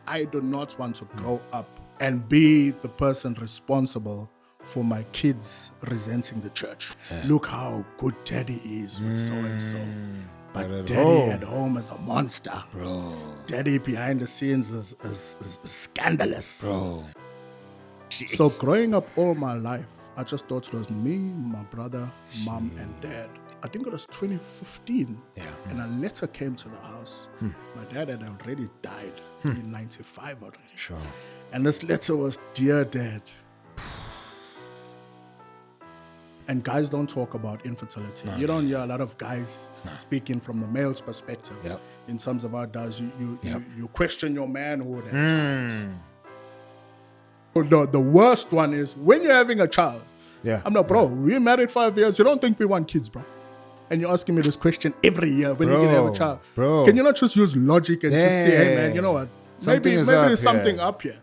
I do not want to grow up and be the person responsible for my kids resenting the church. Look how good daddy is with so and so. But daddy at home is a monster. Bro. Daddy behind the scenes is scandalous. Bro. So growing up all my life, I just thought it was me, my brother, mom, and dad. I think it was 2015. Yeah. And a letter came to the house. My dad had already died in 95 already. Sure. And this letter was, Dear Dad. And guys don't talk about infertility. You don't hear a lot of guys speaking from the male's perspective. Yep. In terms of how it does, you question your manhood at times. The worst one is when you're having a child. Yeah. I'm like, bro, we married 5 years. You don't think we want kids, bro? And you're asking me this question every year when you're going to have a child. Bro. Can you not just use logic and just say, hey, man, you know what? Maybe there's something up here.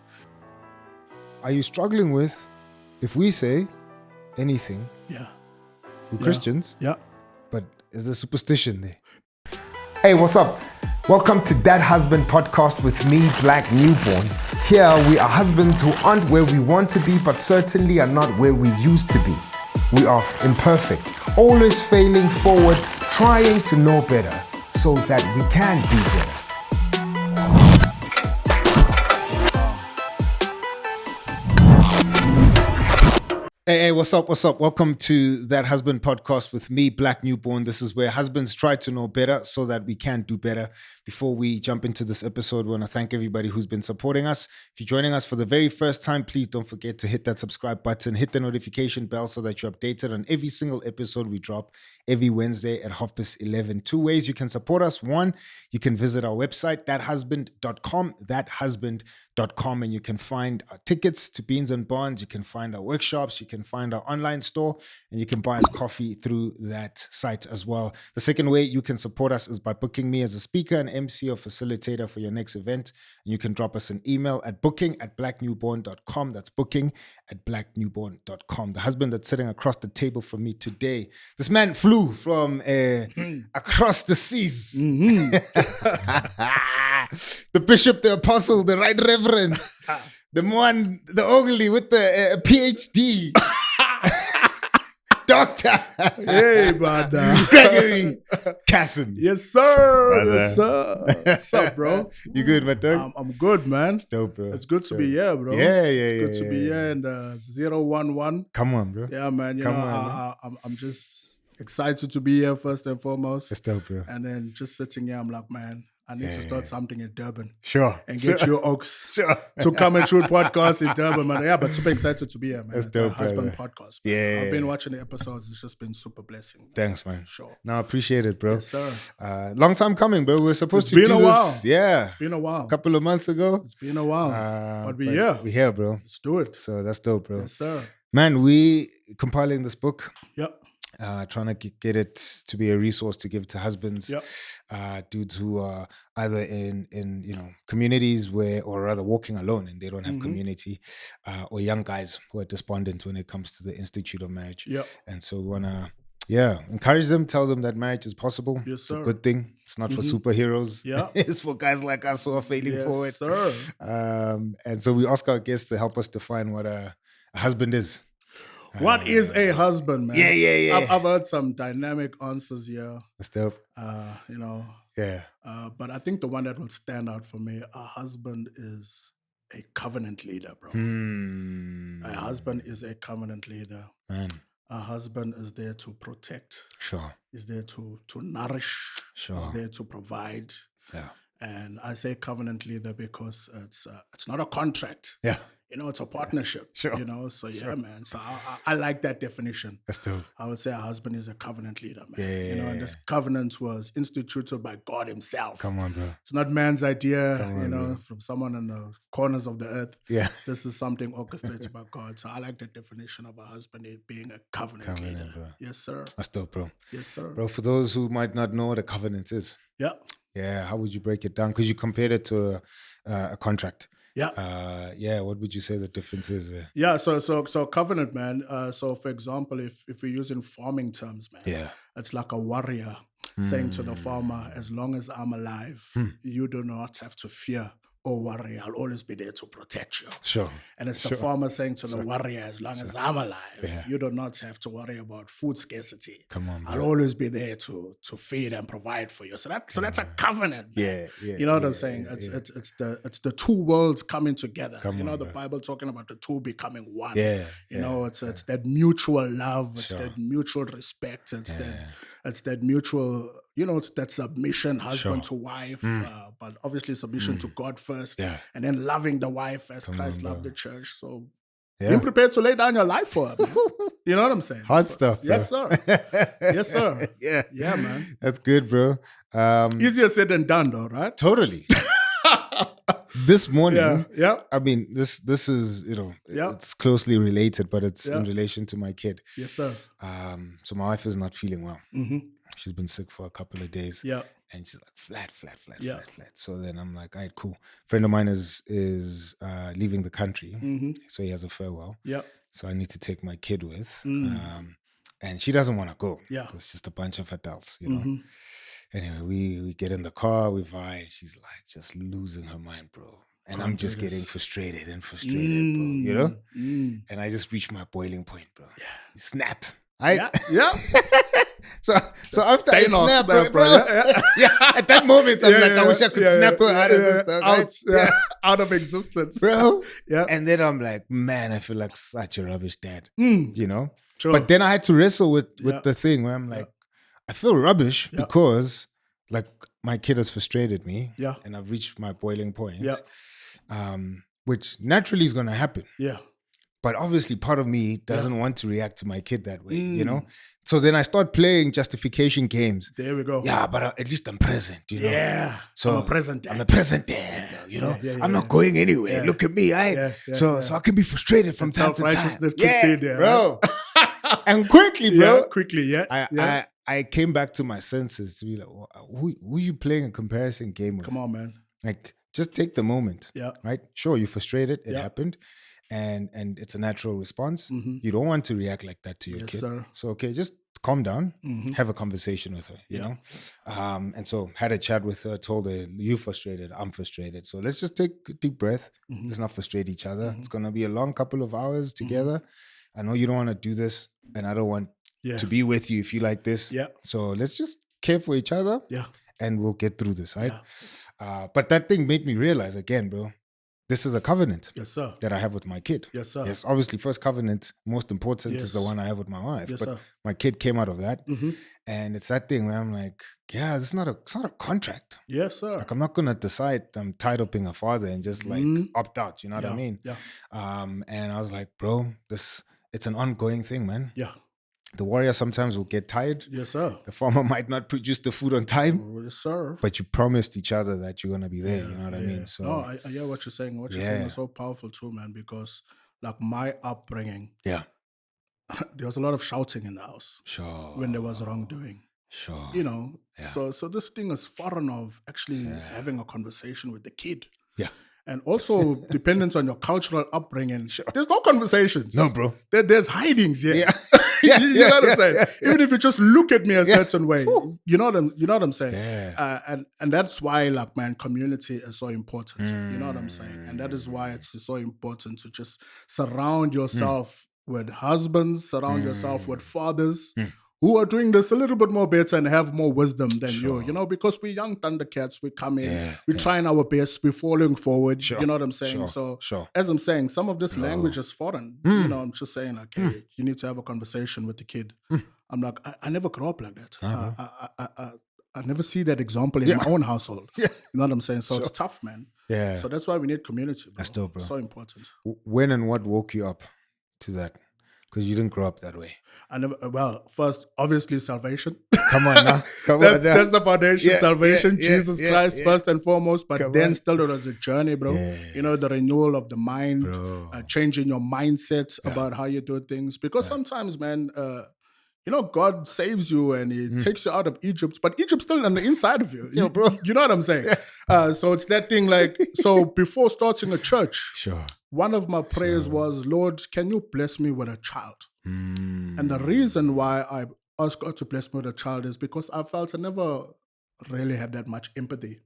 Are you struggling with, if we say anything, we're Christians, but is there superstition there? Hey, what's up? Welcome to That Husband podcast with me, Blaque Newborn. Here we are husbands who aren't where we want to be, but certainly are not where we used to be. We are imperfect, always failing forward, trying to know better so that we can do better. Hey, what's up? Welcome to That Husband podcast with me, Blaque Newborn. This is where husbands try to know better so that we can do better. Before we jump into this episode, we want to thank everybody who's been supporting us. If you're joining us for the very first time, please don't forget to hit that subscribe button, hit the notification bell so that you're updated on every single episode we drop every Wednesday at 11:30. Two ways you can support us. One, you can visit our website, thathusband.com, thathusband.com, and you can find our tickets to Beans and Bonds. You can find our workshops. You can find our online store, and you can buy us coffee through that site as well. The second way you can support us is by booking me as a speaker, an MC or facilitator for your next event. And you can drop us an email at booking@blacknewborn.com. That's booking@blacknewborn.com. The husband that's sitting across the table from me today, this man flew from across the seas. The bishop, the apostle, the right reverend, the one, the ugly with the PhD. Doctor. Hey, brother. Gregory Cassim. Yes, sir. Brother. Yes, sir. What's up, bro? You good, my dog? I'm good, man. It's dope, bro. It's good to be here, bro. It's good to be here in the 011. Come on, bro. Yeah, man. I'm just excited to be here first and foremost. It's dope, bro. And then just sitting here, I'm like, man, I need to start something in Durban. Sure. And get you Oaks to come and shoot podcasts in Durban, man. Yeah, but super excited to be here, man. That's dope, The Husband brother. podcast. Yeah. I've been watching the episodes. It's just been super blessing. Man. Thanks, man. Sure. No, I appreciate it, bro. Yes, sir. Long time coming, bro. We're supposed It's to been do a this. while. Yeah. It's been a while. A couple of months ago. It's been a while. But we're here. We're here, bro. Let's do it. So that's dope, bro. Yes, sir. Man, we compiling this book. Yep. Trying to get it to be a resource to give to husbands, Yep. dudes who are either in communities where, or rather walking alone and they don't have community, or young guys who are despondent when it comes to the institute of marriage. Yep. And so we want to, encourage them, tell them that marriage is possible. Yes, It's a sir. good thing. It's not for superheroes. Yeah. It's for guys like us who are failing Yes, forward. sir. And so we ask our guests to help us define what a husband is. What is a husband, man? Yeah. I've heard some dynamic answers here. That's dope. Yeah. But I think the one that will stand out for me, a husband is a covenant leader, bro. A husband is a covenant leader. Man. A husband is there to protect. Sure. Is there to nourish. Sure. Is there to provide. Yeah. And I say covenant leader because it's not a contract. Yeah. It's a partnership. Sure. So yeah, man. So I like that definition. That's dope. I would say a husband is a covenant leader, man. Yeah. And this covenant was instituted by God himself. Come on, bro. It's not man's idea, bro. from someone in the corners of the earth. Yeah. This is something orchestrated by God. So I like the definition of a husband being a covenant leader. Bro. Yes, sir. That's dope, bro. Yes, sir. Bro, for those who might not know what a covenant is, Yeah. how would you break it down? Because you compared it to a contract. Yeah. What would you say the difference is there? Yeah, so covenant, man. So for example, if we're using farming terms, man, it's like a warrior saying to the farmer, as long as I'm alive, you do not have to fear oh warrior, I'll always be there to protect you. Sure. And it's the farmer saying to the warrior, as long as I'm alive, you do not have to worry about food scarcity. Come on, I'll always be there to feed and provide for you. So that's a covenant. Man. You know what I'm saying? It's the two worlds coming together. The Bible talking about the two becoming one. You know, it's that mutual love, it's that mutual respect, it's that mutual, it's that submission, husband to wife, but obviously submission to God first, and then loving the wife as Christ loved the church. So being prepared to lay down your life for her, man. You know what I'm saying? Hard stuff, bro. Yes, sir. Yes, sir. Yeah, man. That's good, bro. Easier said than done, though, right? Totally. This morning, yeah. I mean, this is, it's closely related, but it's in relation to my kid. Yes, sir. So my wife is not feeling well. Mm-hmm. She's been sick for a couple of days. Yeah. And she's like flat. So then I'm like, all right, cool. Friend of mine is leaving the country. Mm-hmm. So he has a farewell. Yeah. So I need to take my kid with. And she doesn't want to go. Yeah. It's just a bunch of adults, Anyway, we get in the car, we vibe. She's like just losing her mind, bro. And I'm just getting frustrated, bro, And I just reached my boiling point, bro. Yeah. Snap. Yeah. So after I snap, bro. At that moment, I'm like, I wish I could snap her out of this stuff. Out of existence. Bro. Yeah. And then I'm like, man, I feel like such a rubbish dad. Sure. But then I had to wrestle with the thing where I'm like, I feel rubbish because like my kid has frustrated me. Yeah. And I've reached my boiling point. Yeah. Which naturally is gonna happen. Yeah. But obviously part of me doesn't want to react to my kid that way, So then I start playing justification games. There we go. Yeah, but at least I'm present, Yeah. So I'm a present dad. I'm a present dad, I'm not going anywhere. Yeah. Look at me, So I can be frustrated from time to time. Self-righteousness kicked in there, bro. And quickly, bro. I came back to my senses to be like, who are you playing a comparison game with? Come on, man. Like, just take the moment. Yeah. Right? Sure, you're frustrated. It happened. And it's a natural response. Mm-hmm. You don't want to react like that to your kid. Sir. So, okay, just calm down, have a conversation with her, you know? And so had a chat with her, told her, you frustrated, I'm frustrated. So let's just take a deep breath. Let's not frustrate each other. It's going to be a long couple of hours together. I know you don't want to do this, and I don't want to be with you if you like this. Yeah. So let's just care for each other. Yeah. And we'll get through this, right? Yeah. But that thing made me realize again, bro, this is a covenant that I have with my kid. Yes, sir. Yes, obviously, first covenant, most important is the one I have with my wife. Yes, but sir. my kid came out of that. And it's that thing where I'm like, it's not a contract. Yes, sir. Like, I'm not going to decide I'm tired of being a father and just like opt out. You know what I mean? Yeah. And I was like, bro, it's an ongoing thing, man. Yeah. The warrior sometimes will get tired. Yes, sir. The farmer might not produce the food on time. Yes, sir. But you promised each other that you're going to be there. You know what I mean? So, no, I hear what you're saying. What you're saying is so powerful too, man, because like my upbringing, there was a lot of shouting in the house. Sure. When there was wrongdoing. Sure. You know, so this thing is foreign of actually having a conversation with the kid. Yeah. And also, dependent on your cultural upbringing, there's no conversations. No, bro. There's hidings here. You know what I'm saying? Even if you just look at me a certain way, you know what I'm saying? Yeah. And that's why, like, man, community is so important. You know what I'm saying? And that is why it's so important to just surround yourself with husbands, surround yourself with fathers who are doing this a little bit more better and have more wisdom than you know, because we're young Thundercats, we come in, we're trying our best, we're falling forward, you know what I'm saying? As I'm saying, some of this language is foreign. You know, I'm just saying, like, hey, you need to have a conversation with the kid. I'm like, I never grew up like that. I never see that example in my own household. You know what I'm saying? So it's tough, man. Yeah. So that's why we need community, bro. That's dope, bro. So important. When and what woke you up to that? Because you didn't grow up that way. First, obviously, salvation. Come on now. That's the foundation, salvation, Jesus Christ, first and foremost. But then still, it was a journey, bro. You know, the renewal of the mind, changing your mindset about how you do things. Because sometimes, man, you know, God saves you and He takes you out of Egypt, but Egypt's still on the inside of you. Bro. You know what I'm saying? So it's that thing like, so before starting a church, one of my prayers was, Lord, can you bless me with a child? And the reason why I asked God to bless me with a child is because I felt I never really had that much empathy.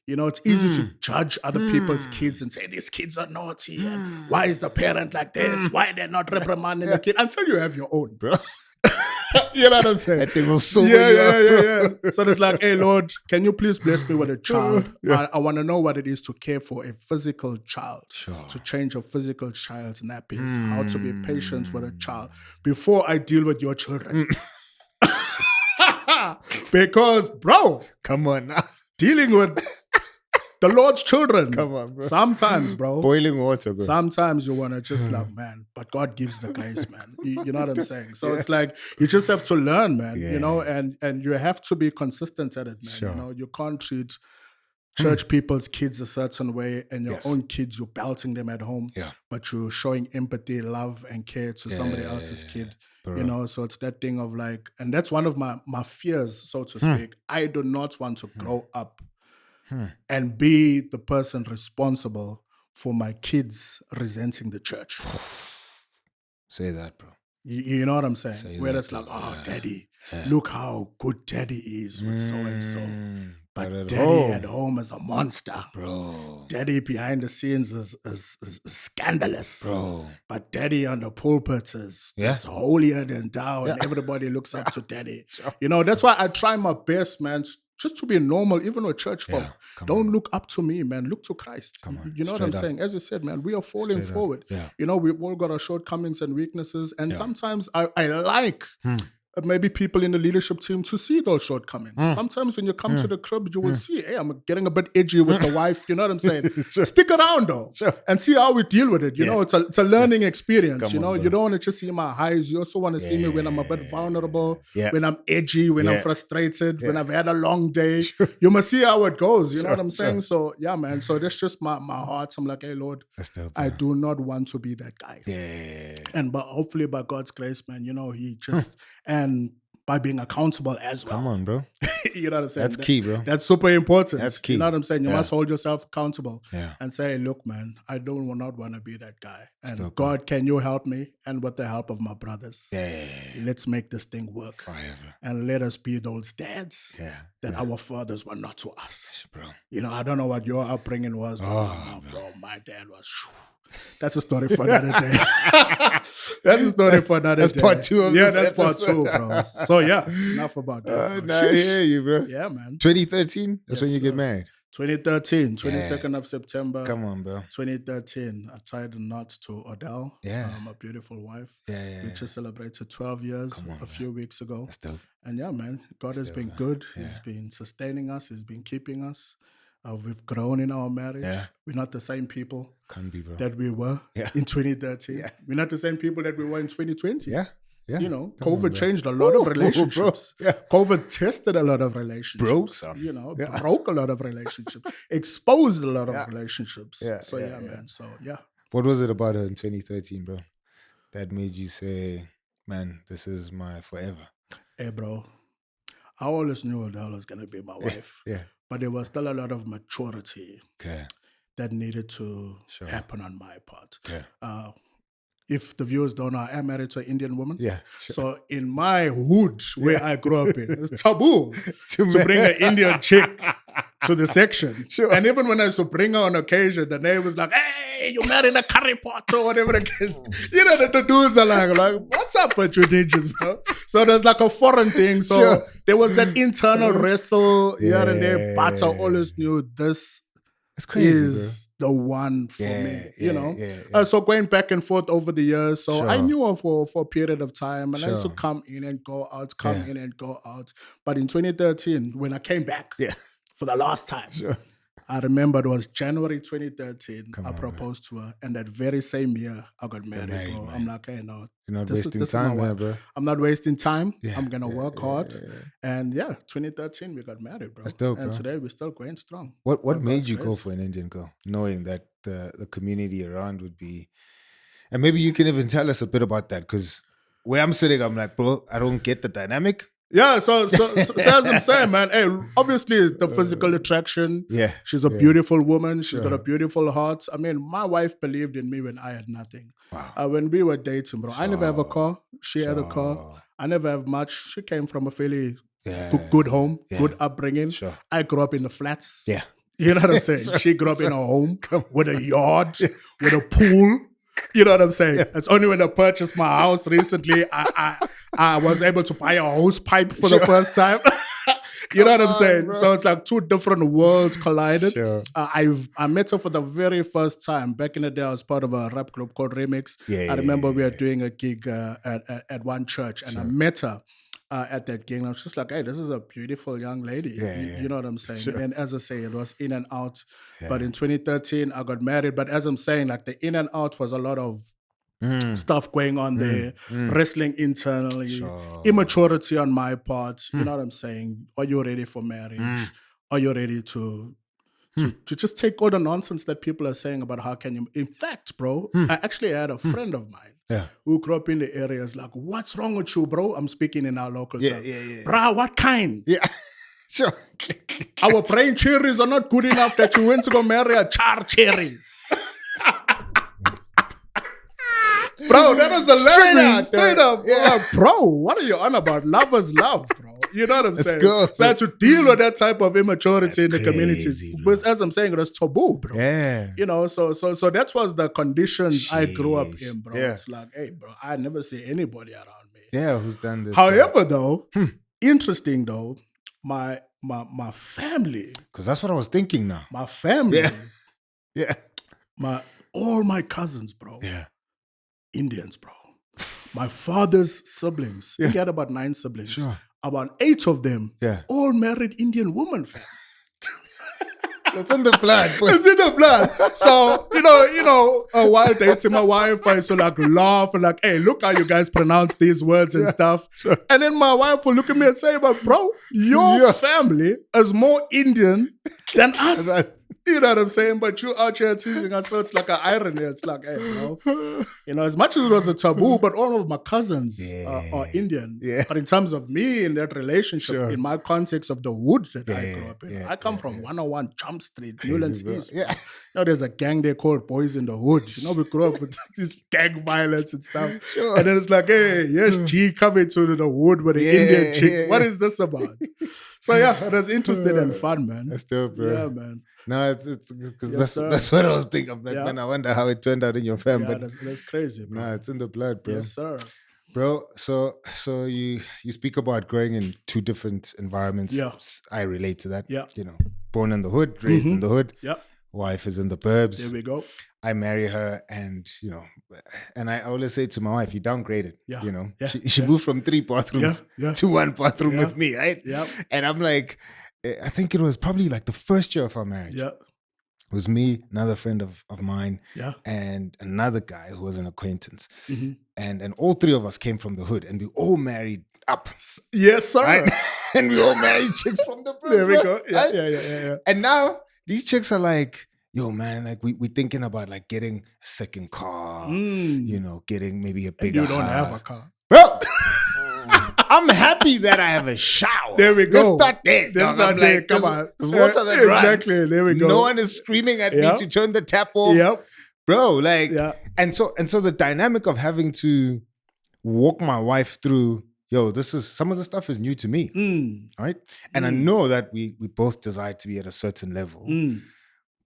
You know, it's easy to judge other people's kids and say, these kids are naughty. And why is the parent like this? Why they're not reprimanding the kid? Until you have your own, bro. You know what I'm saying? That thing will sober you up. Yeah. So it's like, hey, Lord, can you please bless me with a child? I want to know what it is to care for a physical child, to change a physical child's nappies, how to be patient with a child before I deal with your children. Because, bro, come on now. Dealing with the Lord's children. Come on, bro. Sometimes, bro. Boiling water, bro. Sometimes you want to just like, man, but God gives the grace, man. You know what I'm saying? So it's like, you just have to learn, man, you know, and you have to be consistent at it, man. You know, you can't treat church people's kids a certain way and your own kids, you're belting them at home, but you're showing empathy, love, and care to somebody else's kid. Bro. You know, so it's that thing of like, and that's one of my fears, so to speak. I do not want to grow up and be the person responsible for my kids resenting the church. Say that, bro. You know what I'm saying? Where it's like, oh, daddy, look how good daddy is with so and so. But daddy at home is a monster. Bro. Daddy behind the scenes is scandalous. Bro. But daddy on the pulpit is holier than thou and everybody looks up to daddy. You know, that's why I try my best, man, just to be normal, even with church folk. Don't look up to me, man. Look to Christ. You know what I'm saying? As you said, man, we are falling forward. You know, we've all got our shortcomings and weaknesses. And sometimes I like maybe people in the leadership team to see those shortcomings. Sometimes when you come to the crib, you will see, hey, I'm getting a bit edgy with the wife. You know what I'm saying? Stick around though and see how we deal with it. You know, it's a learning experience. You know, you don't want to just see my highs. You also want to see me when I'm a bit vulnerable, when I'm edgy, when I'm frustrated, when I've had a long day. You must see how it goes. You know what I'm saying? So yeah, man. So that's just my heart. I'm like, hey, Lord, I do not want to be that guy. And but hopefully by God's grace, man, you know, he just and by being accountable as well. Come on, bro. You know what I'm saying? That's key, bro. That's super important. That's key. You know what I'm saying? You must hold yourself accountable and say, look, man, I not want to be that guy. And God, can you help me? And with the help of my brothers, let's make this thing work. And let us be those dads that our fathers were not to us. Bro. You know, I don't know what your upbringing was, but bro, my dad was... That's a story for another day. That's a story for another day. That's part 2 of this that's episode. part 2, bro. So yeah, enough about that. Nah, I hear you, bro. Yeah, man. 2013? That's when you get married. 2013, 22nd of September. Come on, bro. 2013, I tied a knot to Odell, a beautiful wife. We just celebrated 12 years a few weeks ago. That's dope. And yeah, man, God has been good. He's been sustaining us. He's been keeping us. We've grown in our marriage. We're not the same people that we were in 2013. We're not the same people that we were in 2020. You know, COVID changed a lot of relationships. COVID tested a lot of relationships. Broke some. You know, broke a lot of relationships. Exposed a lot of relationships. So man. So What was it about her in 2013, bro, that made you say, man, this is my forever? Hey, bro, I always knew Odell was going to be my wife. But there was still a lot of maturity that needed to happen on my part. If the viewers don't know, I am married to an Indian woman. So in my hood where I grew up in, it's taboo to bring an Indian chick to the section. And even when I used to bring her on occasion, the neighbor was like, hey, you married a curry pot or whatever the case. You know, the dudes are like, what's up with you ninjas, bro? So there's like a foreign thing. So there was that internal wrestle here and there, but I always knew this is the one for me, you know. So going back and forth over the years. So I knew her for a period of time, and I used to come in and go out, in and go out. But in 2013, when I came back for the last time, I remember it was January 2013. I proposed to her, and that very same year I got married, bro. Man. I'm like, hey, no, you're not wasting time, man, bro. I'm not wasting time. I'm gonna work hard, and 2013 we got married, bro. That's dope, and bro. Today we're still going strong. What made you go for an Indian girl, knowing that the community around would be, and maybe you can even tell us a bit about that, because where I'm sitting, I'm like, bro, I don't get the dynamic. Yeah, so as I'm saying, man, hey, obviously the physical attraction. She's a beautiful woman. She's got a beautiful heart. I mean, my wife believed in me when I had nothing. Wow. When we were dating, bro, I never have a car. She had a car. I never have much. She came from a fairly good home, good upbringing. I grew up in the flats. You know what I'm saying? She grew up in a home with a yard, with a pool. You know what I'm saying? It's only when I purchased my house recently, I was able to buy a hose pipe for the first time. You know what I'm saying? bro. So it's like two different worlds collided. Sure. I met her for the very first time. Back in the day, I was part of a rap group called Remix. I remember we were doing a gig at one church, and I met her at that gig. And I was just like, hey, this is a beautiful young lady. You know what I'm saying? Sure. And as I say, it was in and out. But in 2013, I got married. But as I'm saying, like the in and out was a lot of stuff going on there, wrestling internally, immaturity on my part. You know what I'm saying? Are you ready for marriage? Are you ready to just take all the nonsense that people are saying about how can you? In fact, bro, I actually had a friend of mine who grew up in the areas like, what's wrong with you, bro? I'm speaking in our local term. Bruh, what kind? Yeah. Sure. Our brain cherries are not good enough that you went to go marry a char cherry. Bro, that was the language. Straight up. Yeah. Bro, what are you on about? Love is love, bro. You know what I'm saying? Good. So I had to deal with that type of immaturity in the crazy, community. bro. But as I'm saying, it was taboo, bro. Yeah. You know, so that was the conditions I grew up in, bro. Yeah. It's like, hey, bro, I never see anybody around me. Yeah, who's done this? However, though, interesting though, my family. Because that's what I was thinking now. My family. Yeah. All my cousins, bro. Yeah. Indians, bro. My father's siblings. Yeah. He had about 9 siblings. Sure. About 8 of them, all married Indian women, fam. So it's in the blood. It's in the blood. So, while dating my wife, I used to like laugh and like, hey, look how you guys pronounce these words and stuff. Sure. And then my wife will look at me and say, but bro, your family is more Indian than us. You know what I'm saying? But you out here teasing us, so it's like an irony. It's like, hey, bro. As much as it was a taboo, but all of my cousins are Indian. Yeah. But in terms of me in that relationship, in my context of the hood that I grew up in, I come from 101 Jump Street, Newlands East. Yeah. There's a gang there called Boys in the Hood. We grew up with this gang violence and stuff. Sure. And then it's like, hey, yes, G coming to the hood with an Indian chick. What is this about? So it was interesting and fun, man. That's dope, bro. Yeah, man. No, it's because that's what I was thinking. I'm like, man, I wonder how it turned out in your family. Yeah, that's crazy, bro. No, it's in the blood, bro. Yes, sir. Bro, so you speak about growing in 2 different environments. Yeah. I relate to that. Yeah. Born in the hood, raised in the hood. Yeah. Wife is in the burbs. There we go. I marry her, and and I always say to my wife, you downgraded. Yeah. She moved from 3 bathrooms to 1 bathroom with me, right? Yeah. And I'm like, I think it was probably like the first year of our marriage. Yeah. It was me, another friend of mine, Yeah. and another guy who was an acquaintance. Mm-hmm. And all 3 of us came from the hood, and we all married up. Yes, sir. Right? And we all married chicks from the first. There we go. Yeah, right? yeah. And now these chicks are like, yo, man, like we thinking about like getting a second car, getting maybe a bigger You don't house. have a car. Bro, I'm happy that I have a shower. There we go. Let's start there. Let's start there. Come on. What are the runs? Exactly. There we go. No one is screaming at me to turn the tap off. Yep. Bro, like, and so the dynamic of having to walk my wife through, some of the stuff is new to me, right? And I know that we both desire to be at a certain level.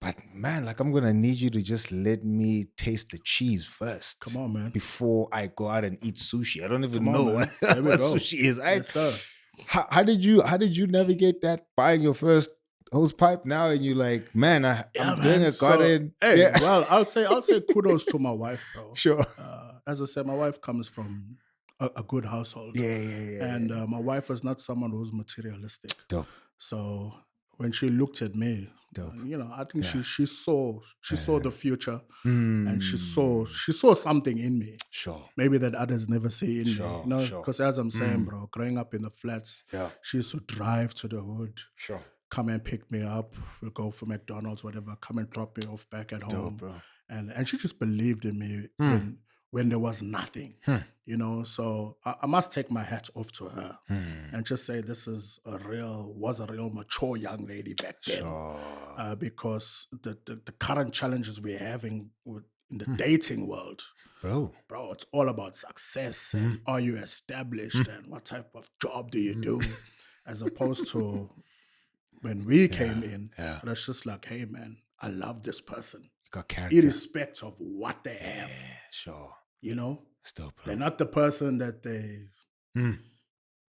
But man, like I'm gonna need you to just let me taste the cheese first. Come on, man. Before I go out and eat sushi. I don't even know what go. sushi is. Yes, sir. How did you navigate that? Buying your first hose pipe now, and you're like, man, I'm doing a garden. So, well, I'll say kudos to my wife, bro. Sure. As I said, my wife comes from a good household. Yeah. And my wife was not someone who's materialistic. Dope. So when she looked at me, I think she saw the future, and she saw something in me. Sure. Maybe that others never see in me. Sure. Because as I'm saying, bro, growing up in the flats, she used to drive to the hood. Sure. Come and pick me up. We'll go for McDonald's, whatever. Come and drop me off back at home. Dope, bro. And she just believed in me when there was nothing, So I must take my hat off to her and just say this is was a real mature young lady back then. Sure. Because the current challenges we're having in the dating world, bro, it's all about success and are you established and what type of job do you do, as opposed to when we came in, yeah. it was just like, hey man, I love this person, You got character. irrespective of what they have. Sure. You know, Still, bro. they're not the person that Mm.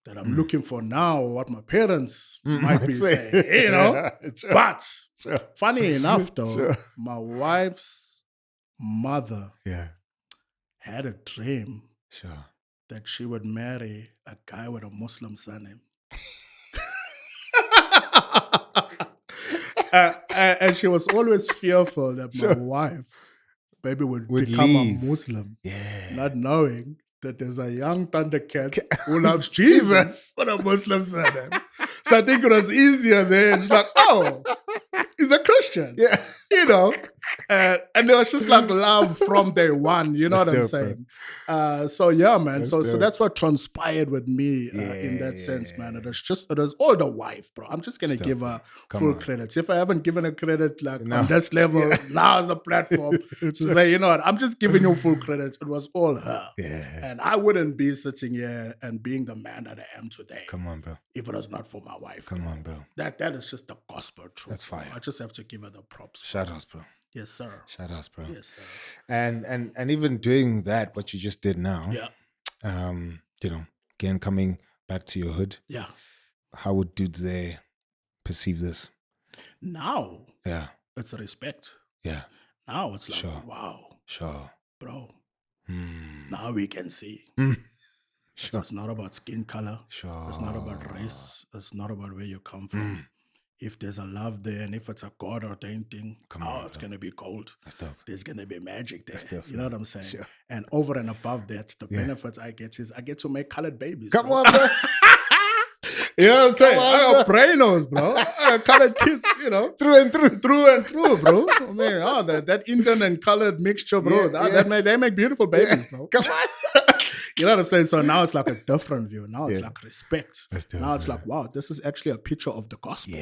that I'm looking for now, or what my parents might Might be say. saying, you know. Sure. But Sure. funny enough, though, Sure. my wife's mother Yeah. had a dream Sure. that she would marry a guy with a Muslim surname. And she was always fearful that my wife maybe would become leave. a Muslim, Yeah. not knowing that there's a young Thundercat who loves Jesus with a Muslim surname. So I think it was easier then. She's like, oh, he's a Christian. Yeah. You know, and it was just like love from day one. You know what I'm dope, saying? So yeah, man. So dope. that's what transpired with me in that sense, man. It was all the wife, bro. I'm just gonna give her full credit. If I haven't given her credit like on this level, now's the platform to say, you know what, I'm just giving you full credit. It was all her. Yeah. And I wouldn't be sitting here and being the man that I am today. Come on, bro. If it was not for my wife. Come on, bro. That is just the gospel truth. That's fire. I just have to give her the props. Shout outs, bro. Yes, sir. Shout outs, bro. Yes, sir. And even doing that, what you just did now, you know, again, coming back to your hood. Yeah. How would dudes there perceive this? Now, yeah, it's respect. Yeah. Now it's like, wow. Sure. Bro. Now we can see. Sure. It's not about skin color. Sure. It's not about race. It's not about where you come from. If there's a love there, and if it's a God ordained thing, it's going to be gold. That's dope. There's going to be magic there. That's dope, you know what I'm saying? Sure. And over and above that, the benefits I get is I get to make colored babies. Come on, bro. You know what I'm saying? I got brainos, bro. I got colored kids, you know. Through and through. Through and through, bro. I mean, that Indian and colored mixture, bro. They make beautiful babies, bro. Come on. You know what I'm saying? So now it's like a different view. Now it's like respect. Now it's man. like, wow, this is actually a picture of the gospel.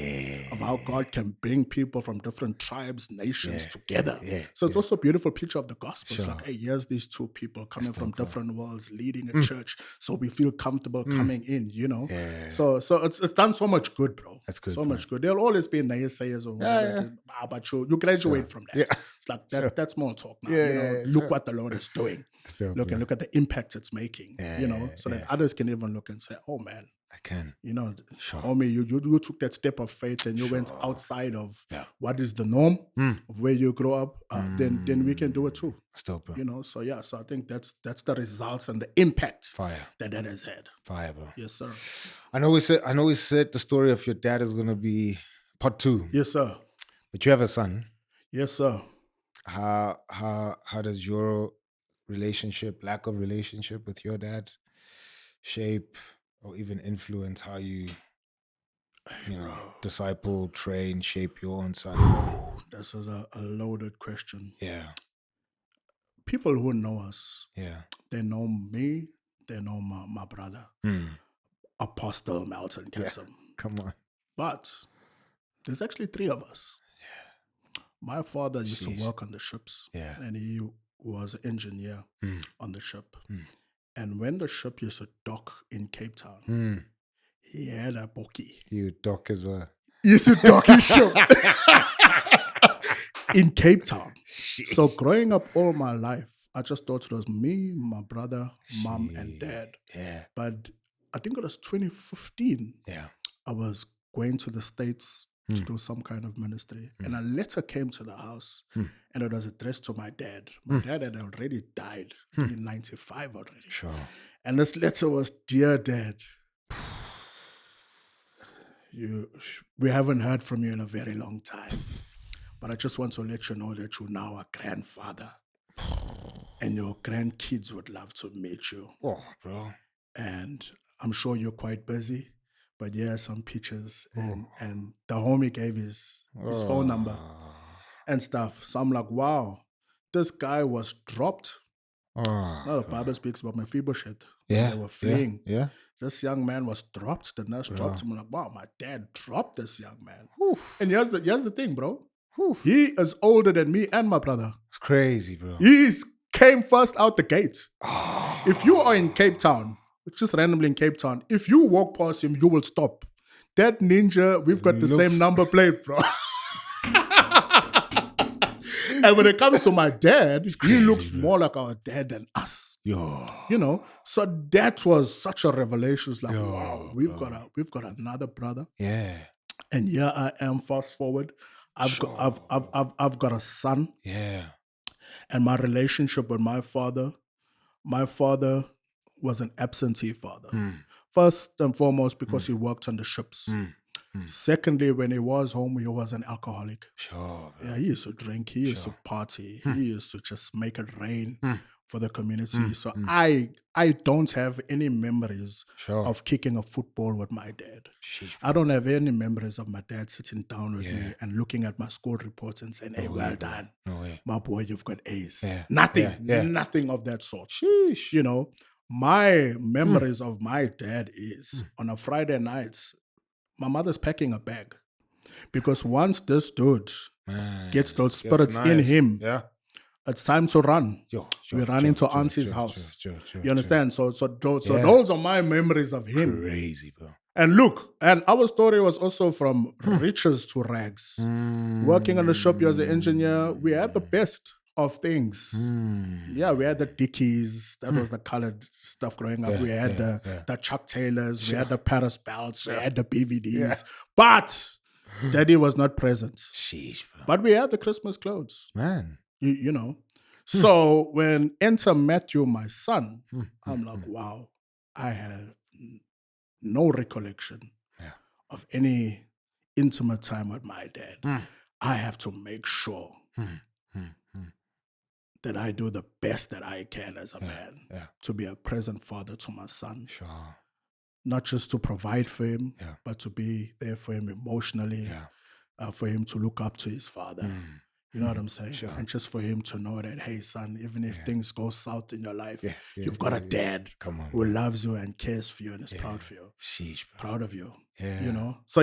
Of how God can bring people from different tribes, nations together. So it's also a beautiful picture of the gospel. It's like, hey, here's these two people coming from different worlds, leading a church. So we feel comfortable coming in, you know? So it's done so much good, bro. That's good. So much good. There'll always be naysayers or whatever. But you graduate from that. It's like that's more talk now. Look what the Lord is doing. Look at the impact it's making, you know, so that others can even look and say, oh man, I can. You know, homie, you took that step of faith and you went outside of what is the norm of where you grow up, then we can do it too. Still, bro. You know, so I think that's the results and the impact that has had. Fire, bro. Yes, sir. I know we said the story of your dad is gonna be part 2. Yes, sir. But you have a son. Yes, sir. How does your lack of relationship with your dad shape or even influence how you know, disciple, train, shape your own son? This is a loaded question. Yeah. People who know us, they know me, they know my brother, Apostle Melton Cassim. Come on. But there's actually 3 of us. My father used to work on the ships, and he was an engineer on the ship. And when the ship used to dock in Cape Town, he had a bokkie. You dock as well. He used to dock his ship in Cape Town. So growing up all my life, I just thought it was me, my brother, mom, and dad. Yeah. But I think it was 2015. Yeah. I was going to the States to do some kind of ministry. And a letter came to the house and it was addressed to my dad. My dad had already died in 95 already. Sure. And this letter was, "Dear Dad, we haven't heard from you in a very long time. But I just want to let you know that you're now a grandfather. And your grandkids would love to meet you. Oh, bro. And I'm sure you're quite busy. But yeah, some pictures and the homie gave his phone number and stuff. So I'm like, wow, this guy was dropped. Now the Bible speaks about Mephibosheth. Yeah, they were fleeing. Yeah. This young man was dropped. The nurse dropped him. I'm like, wow, my dad dropped this young man. And here's the thing, bro. He is older than me and my brother. It's crazy, bro. He came first out the gate. If you are in Cape Town, just randomly in Cape Town, if you walk past him, you will stop. That ninja, we've got the same number plate, bro. And when it comes to my dad, he looks more like our dad than us. You know, so that was such a revelation. It's like, wow, we've got another brother. Yeah. And here I am. Fast forward, I've got a son. Yeah. And my relationship with my father was an absentee father. First and foremost, because he worked on the ships. Secondly, when he was home, he was an alcoholic. Sure. Yeah, he used to drink. He used to party. He used to just make it rain for the community. So I don't have any memories of kicking a football with my dad. I don't have any memories of my dad sitting down with me and looking at my school reports and saying, "Hey, well done. No way. My boy, you've got A's." Yeah. Nothing. Yeah. Nothing of that sort. Sheesh. You know, my memories of my dad is on a Friday night, my mother's packing a bag. Because once this dude gets those spirits in him, it's time to run. We run into auntie's house. You understand? So those are my memories of him. Crazy, bro. And look, and our story was also from riches to rags. Working on the shop as an engineer, we had the best of things. Yeah, we had the Dickies. That was the colored stuff growing up. We had the Chuck Taylors. We had the Paris belts. We had the BVDs. But Daddy was not present. Sheesh, bro. But we had the Christmas clothes. Man. You know. So when enter Matthew, my son, I'm like, wow, I have no recollection of any intimate time with my dad. I have to make sure that I do the best that I can as a man to be a present father to my son. Sure. Not just to provide for him, but to be there for him emotionally, for him to look up to his father. You know what I'm saying? Sure. And just for him to know that, hey, son, even if things go south in your life, you've got a dad who loves you and cares for you and is proud for you. Sheesh, bro. Proud of you. Yeah. You know? So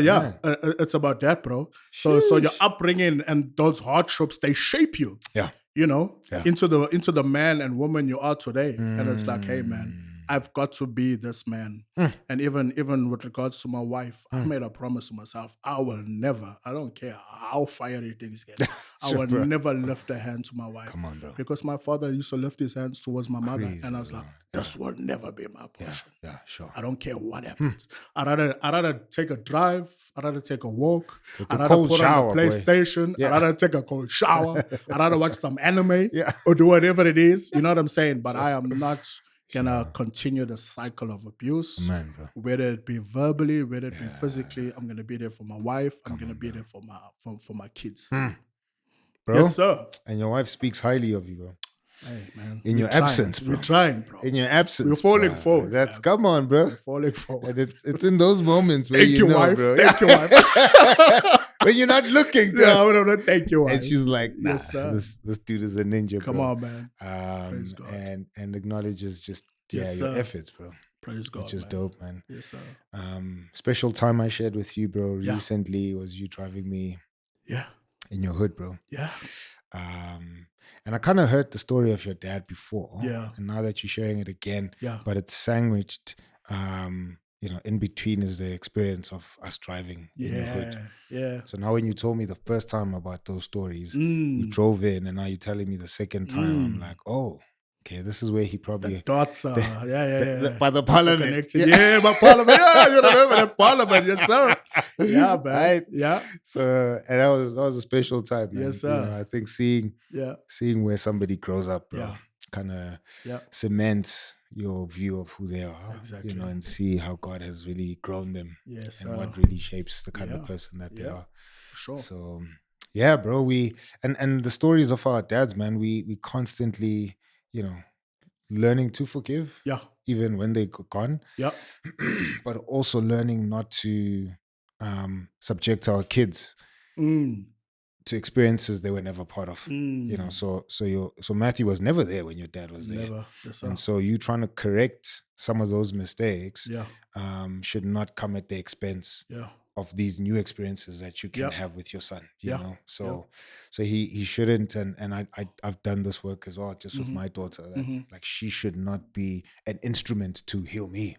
it's about that, bro. So your upbringing and those hardships, they shape you. Yeah. You know, into the man and woman you are today. And it's like, hey, man, I've got to be this man. And even with regards to my wife, I made a promise to myself. I will never, I don't care how fiery things get, I will never lift a hand to my wife. Come on, bro. Because my father used to lift his hands towards my mother. And I was like, this will never be my portion. Yeah, sure. I don't care what happens. I'd rather take a drive. I'd rather take a walk. I'd rather cold put shower, on the PlayStation. I'd rather take a cold shower. I'd rather watch some anime or do whatever it is. You know what I'm saying? But I am not gonna continue the cycle of abuse. Man, bro. Whether it be verbally, whether it be physically, I'm gonna be there for my wife. I'm gonna be there for my kids. Bro. Yes, sir. And your wife speaks highly of you, bro. Hey, man. In your absence, bro. We're trying, bro. In your absence, We're falling bro. forward. That's fam. come on, bro. We're falling forward. And it's in those moments where Thank you you, know, wife. bro. Thank you, wife. When you're not looking, Yeah, bro. I don't thank you, wife. And she's like, nah, Yes, sir. this dude is a ninja, Come bro. on, man. Praise God. And acknowledges just Yes, your sir. efforts, bro. Praise God, Which is man. dope, man. Yes, sir. Special time I shared with you, bro. Yeah. Recently was you driving me Yeah. in your hood, bro. Yeah. And I kind of heard the story of your dad before. Yeah. And now that you're sharing it again, Yeah. but it's sandwiched, in between is the experience of us driving in the hood. Yeah. So now when you told me the first time about those stories, we drove in, and now you're telling me the second time, I'm like, oh, okay, this is where he probably... The dots are, by the Dots are parliament. connected. Yeah, by parliament. Yeah, you remember the parliament. Yes, sir. Yeah, man. Right. Yeah. So, and that was a special time, man. Yes, sir. I think seeing where somebody grows up, bro, kind of cements your view of who they are, Exactly. and see how God has really grown them, Yes, and sir. what really shapes the kind of person that they are. Sure. So, yeah, bro, we and the stories of our dads, man, we constantly, learning to forgive, even when they're gone, but also learning not to subject our kids to experiences they were never part of. So Matthew was never there when your dad was there. Never. Yes, sir. And so you trying to correct some of those mistakes should not come at the expense of these new experiences that you can have with your son, you know? So he shouldn't, and I've done this work as well, just with my daughter, that like she should not be an instrument to heal me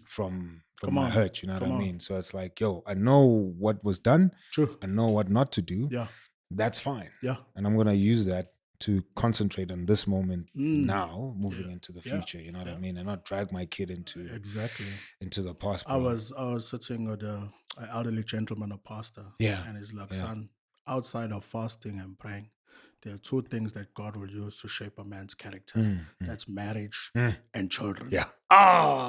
from from Come my on. hurt. You know what I Come on. mean? So it's like, yo, I know what was done. True. I know what not to do. Yeah. That's fine. Yeah. And I'm going to use that to concentrate on this moment now, moving Yeah. into the Yeah. future. You know what I mean? And not drag my kid into the past. I was sitting with an elderly gentleman, a pastor. Yeah. And he's like, son, outside of fasting and praying, there are two things that God will use to shape a man's character. That's marriage and children. Yeah.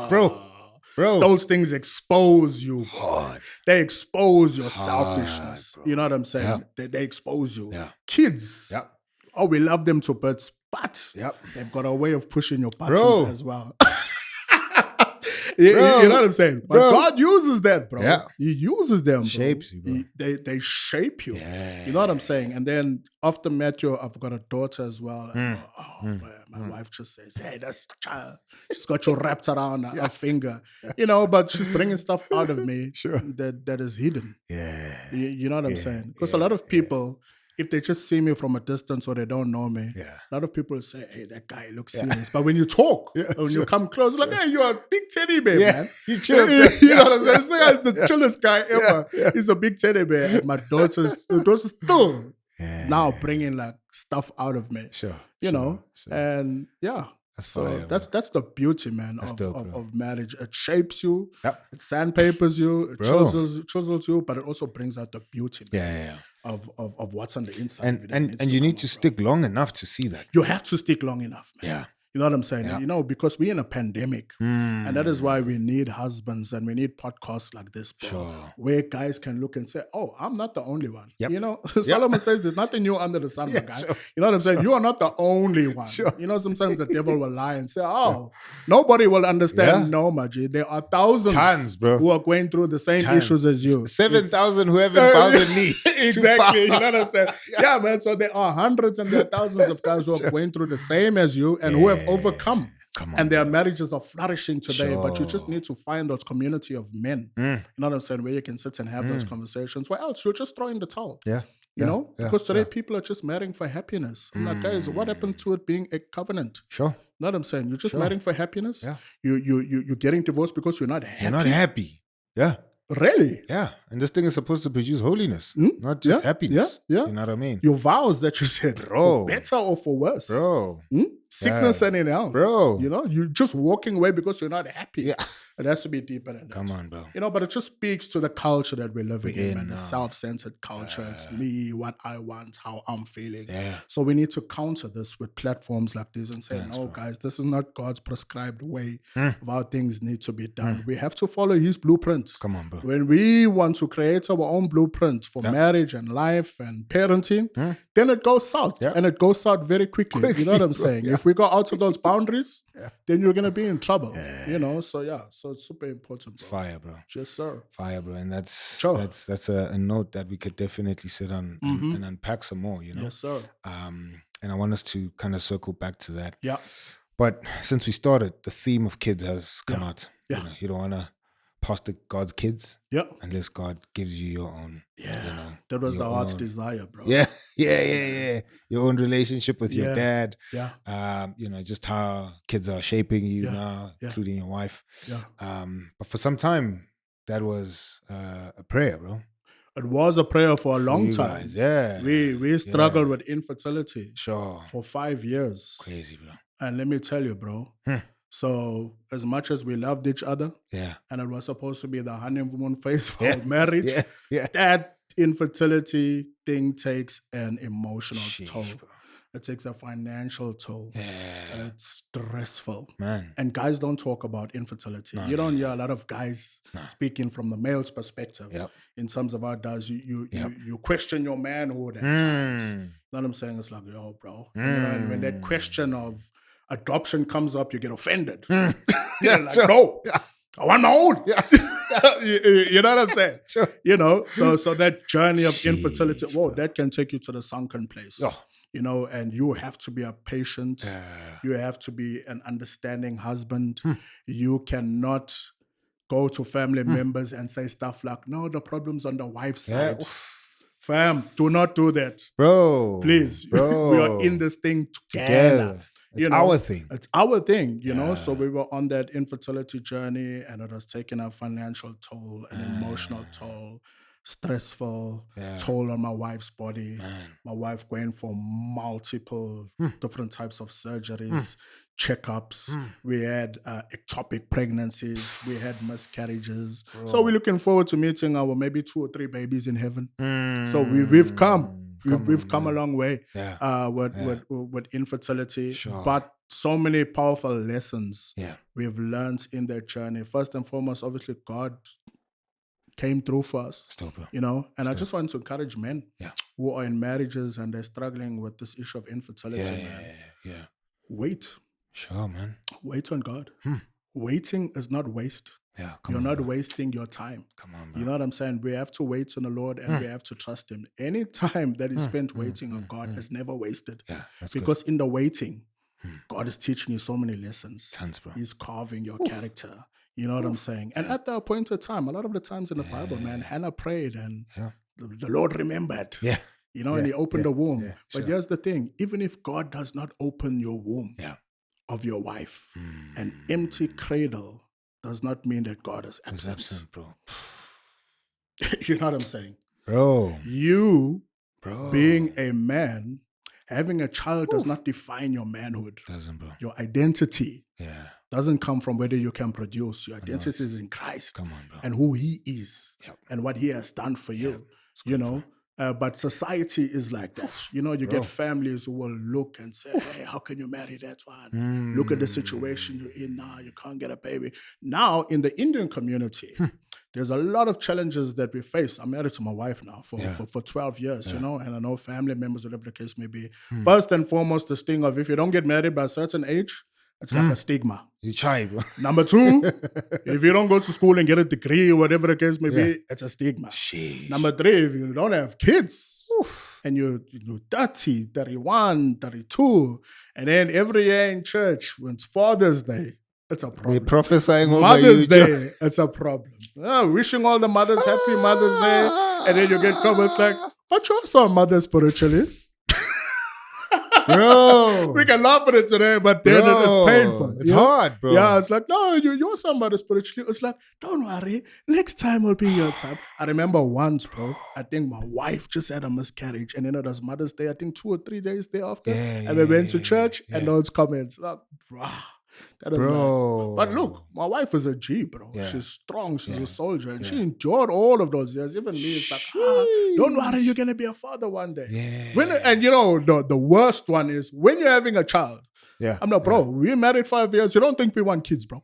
Bro. Those things expose you. Hard. They expose your selfishness. Bro. You know what I'm saying? Yeah. They expose you. Yeah. Kids. Yep. Oh, we love them to bits, but they've got a way of pushing your buttons as well. You know what I'm saying? But God uses that, bro. Yeah. He uses them, bro. Shapes you, bro. They shape you. Yeah. You know what I'm saying? And then after Matthew, I've got a daughter as well. And man, my wife just says, hey, that's child. She's got you wrapped around her finger. You know, but she's bringing stuff out of me that is hidden. Yeah. You know what I'm saying? Because a lot of people, if they just see me from a distance or they don't know me, a lot of people say, hey, that guy looks serious. But when you talk, when you come close, like, hey, you're a big teddy bear, man. You chill. You know what I'm saying? This guy is the chillest guy ever. He's a big teddy bear. And my daughter's still now bringing like stuff out of me. You know? And that's the beauty, man, of marriage. It shapes you, it sandpapers you, it chisels you, but it also brings out the beauty, man, of what's on the inside. And you need to stick long enough to see that. You have to stick long enough, man. Yeah. You know what I'm saying? You know, because we're in a pandemic. And that is why we need husbands and we need podcasts like this, bro, where guys can look and say, oh, I'm not the only one. You know, Solomon says there's nothing new under the sun, my guy. You know what I'm saying? You are not the only one. You know, sometimes the devil will lie and say, oh, nobody will understand. No, Maji. There are thousands bro, who are going through the same issues as you. 7,000 who haven't found a knee. Exactly. You know what I'm saying? Yeah, man. So there are hundreds and there are thousands of guys who are going through the same as you and who have overcome. And their marriages are flourishing today, but you just need to find that community of men. You know what I'm saying? Where you can sit and have those conversations. Where else? You'll just throw in the towel. You know? Because today people are just marrying for happiness. I'm like, guys, what happened to it being a covenant? You know what I'm saying? You're just marrying for happiness. You're getting divorced because you're not happy. You're not happy. Yeah. Really? Yeah. And this thing is supposed to produce holiness, not just happiness. You know what I mean? Your vows that you said, bro, for better or for worse. Bro. Sickness and in health. Bro. You know, you're just walking away because you're not happy. Yeah. It has to be deeper than that. Come on, bro. You know, but it just speaks to the culture that we're living in, man. The self-centered culture. It's me, what I want, how I'm feeling. So we need to counter this with platforms like this and say, no, guys, this is not God's prescribed way of how things need to be done. We have to follow his blueprint. Come on, bro. When we want to create our own blueprint for marriage and life and parenting, then it goes south. And it goes south very quickly. You know what I'm saying? If we go out of those boundaries, then you're going to be in trouble. You know, so so it's super important, bro. It's fire, bro. Yes, sir. Fire, bro. And that's a note that we could definitely sit on and unpack some more, you know? Yes, sir. And I want us to kind of circle back to that. Yeah. But since we started, the theme of kids has come out. You know, you don't want to pastor God's kids unless God gives you your own. Yeah. You know, that was the heart's desire, bro. Yeah. Your own relationship with your dad. Yeah. You know, just how kids are shaping you now, including your wife. Yeah. But for some time, that was a prayer, bro. It was a prayer for a long time. Guys, yeah. We struggled with infertility for 5 years. Crazy, bro. And let me tell you, bro. So as much as we loved each other, and it was supposed to be the honeymoon phase for our marriage, that infertility thing takes an emotional toll. Bro. It takes a financial toll. It's stressful. Man. And guys don't talk about infertility. You don't hear a lot of guys speaking from the male's perspective in terms of how it does. You question your manhood at times. You know what I'm saying? It's like, yo, bro. You know, and when that question of adoption comes up, you get offended. You're like, no, I want my own. You know what I'm saying? You know, so that journey of infertility, that can take you to the sunken place. You know, and you have to be a patient. You have to be an understanding husband. You cannot go to family members and say stuff like, no, the problem's on the wife's side. Fam, do not do that. Bro. Please. Bro. We are in this thing together. It's our thing. It's our thing, you know. So we were on that infertility journey, and it was taking a financial toll, an emotional toll, stressful toll on my wife's body. My wife going for multiple different types of surgeries, checkups. We had ectopic pregnancies. We had miscarriages. So we're looking forward to meeting our maybe 2 or 3 babies in heaven. So we've come. We've come a long way with infertility, but so many powerful lessons we've learned in that journey. First and foremost, obviously, God came through for us, you know. And I just want to encourage men who are in marriages and they're struggling with this issue of infertility, man. Wait. Sure, man. Wait on God. Waiting is not waste. Yeah, You're not wasting your time. Come on, bro. You know what I'm saying? We have to wait on the Lord and we have to trust Him. Any time that is spent waiting on God is never wasted. Yeah, that's because in the waiting, God is teaching you so many lessons. Tons, bro. He's carving your character. You know what I'm saying? And at the appointed time, a lot of the times in the Bible, man, Hannah prayed and the Lord remembered. Yeah. You know, and He opened the womb. Yeah, but here's the thing. Even if God does not open your womb of your wife, an empty cradle does not mean that God is absent. Bro. You know what I'm saying? Bro. You, being a man, having a child does not define your manhood. Doesn't, bro. Your identity doesn't come from whether you can produce. Your identity is in Christ. Come on, bro. And who He is and what He has done for you. You know? But society is like that. You know, you get families who will look and say, hey, how can you marry that one? Look at the situation you're in now. You can't get a baby. Now, in the Indian community, there's a lot of challenges that we face. I'm married to my wife now for 12 years, you know, and I know family members, whatever the case may be. First and foremost, this thing of if you don't get married by a certain age, it's like a stigma. You try, bro. Number 2, if you don't go to school and get a degree or whatever the case may be, it's a stigma. Sheesh. Number 3, if you don't have kids and you're 30, 31, 32, and then every year in church, when it's Father's Day, it's a problem. We're prophesying over Mother's you, Day, it's a problem. Wishing all the mothers happy Mother's Day, and then you get comments like, but you're also a mother spiritually. Bro. We can laugh at it today, but then it's painful. It's hard, bro. Yeah, it's like, no, you're somebody spiritually. It's like, don't worry, next time will be your time. I remember once, bro, I think my wife just had a miscarriage, and then it was Mother's Day, I think 2 or 3 days thereafter. And we went to church, and those comments, like, that is bro. But look, my wife is a G, bro. She's strong. She's a soldier. And she endured all of those years. Even me, it's like, don't worry, you're going to be a father one day. And you know, the worst one is when you're having a child. I'm like, bro, we married 5 years. You don't think we want kids, bro?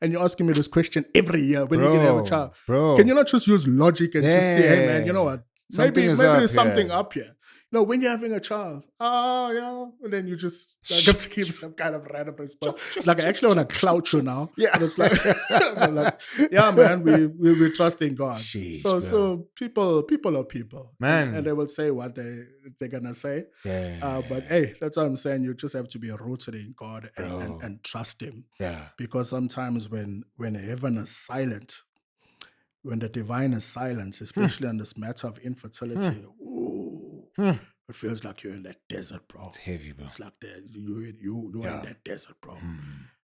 And you're asking me this question every year when you're going to have a child. Bro. Can you not just use logic and just say, hey, man, you know what? Maybe there's something up here. No, when you're having a child, and then you just have to keep some kind of random response. It's like I actually want to clout you now. And it's like, I'm like, yeah, man, we trust in God. Jeez, so people are people, man, and they will say what they're gonna say. But hey, that's what I'm saying. You just have to be rooted in God and trust Him. Because sometimes when heaven is silent, when the divine is silent, especially on this matter of infertility, it feels like you're in that desert, bro. It's heavy, bro. It's like you're in that desert, bro.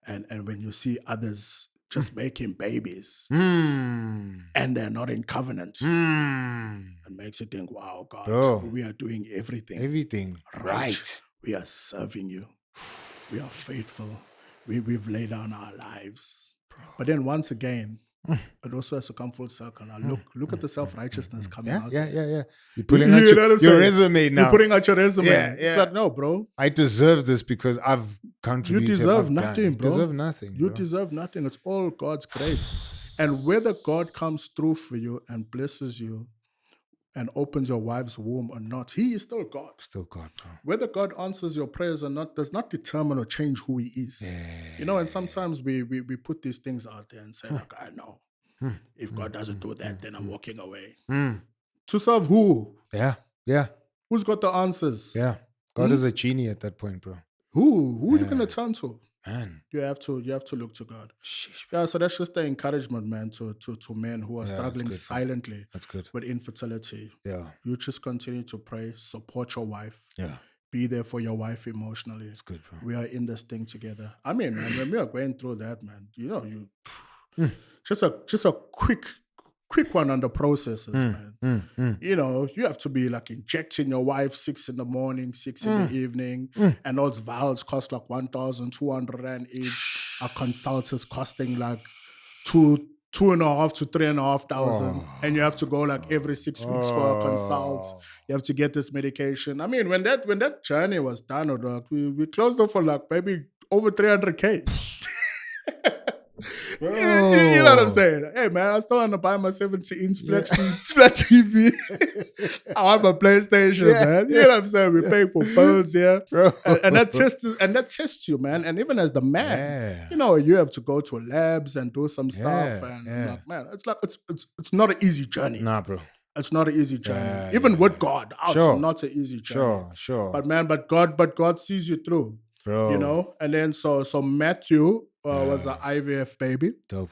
And when you see others just making babies and they're not in covenant, it makes you think, wow, God, bro, we are doing everything. Everything right. We are serving you. We are faithful. We've laid down our lives. Bro. But then once again, it also has to come full circle. Now look at the self-righteousness coming out. You're putting out your resume now. You're putting out your resume. It's like, no, bro. I deserve this because I've contributed. You deserve nothing, bro. You deserve nothing. You deserve nothing. It's all God's grace. And whether God comes through for you and blesses you and opens your wife's womb or not, He is still God. Still God, bro. Whether God answers your prayers or not does not determine or change who He is. You know, and sometimes we put these things out there and say, like, I know. If God doesn't do that, then I'm walking away. To serve who? Yeah. Who's got the answers? Yeah. God is a genie at that point, bro. Who are you going to turn to? Man. You have to look to God. Sheesh. So that's just the encouragement, man, to men who are struggling silently with infertility. You just continue to pray, support your wife. be there for your wife emotionally. It's good, bro. We are in this thing together. I mean, man, when we are going through that, man, just a quick one on the processes, man. You have to be like injecting your wife 6 a.m, 6 in the evening, and those vials cost like 1,200 Rand each. A consult is costing like 2,500 to 3,500, and you have to go like every 6 weeks for a consult. You have to get this medication. I mean, when that journey was done, we closed off for like maybe over 300K. You know what I'm saying? Hey, man, I still want to buy my 70-inch flat TV. I want my PlayStation, man. You know what I'm saying? We pay for phones here. And that tests you, man. And even as the man, you have to go to labs and do some stuff. And like, man, it's not an easy journey. Nah, bro. It's not an easy journey. Even with God, it's not an easy journey. Sure. But God sees you through. Bro. And then so Matthew was an IVF baby. Dope.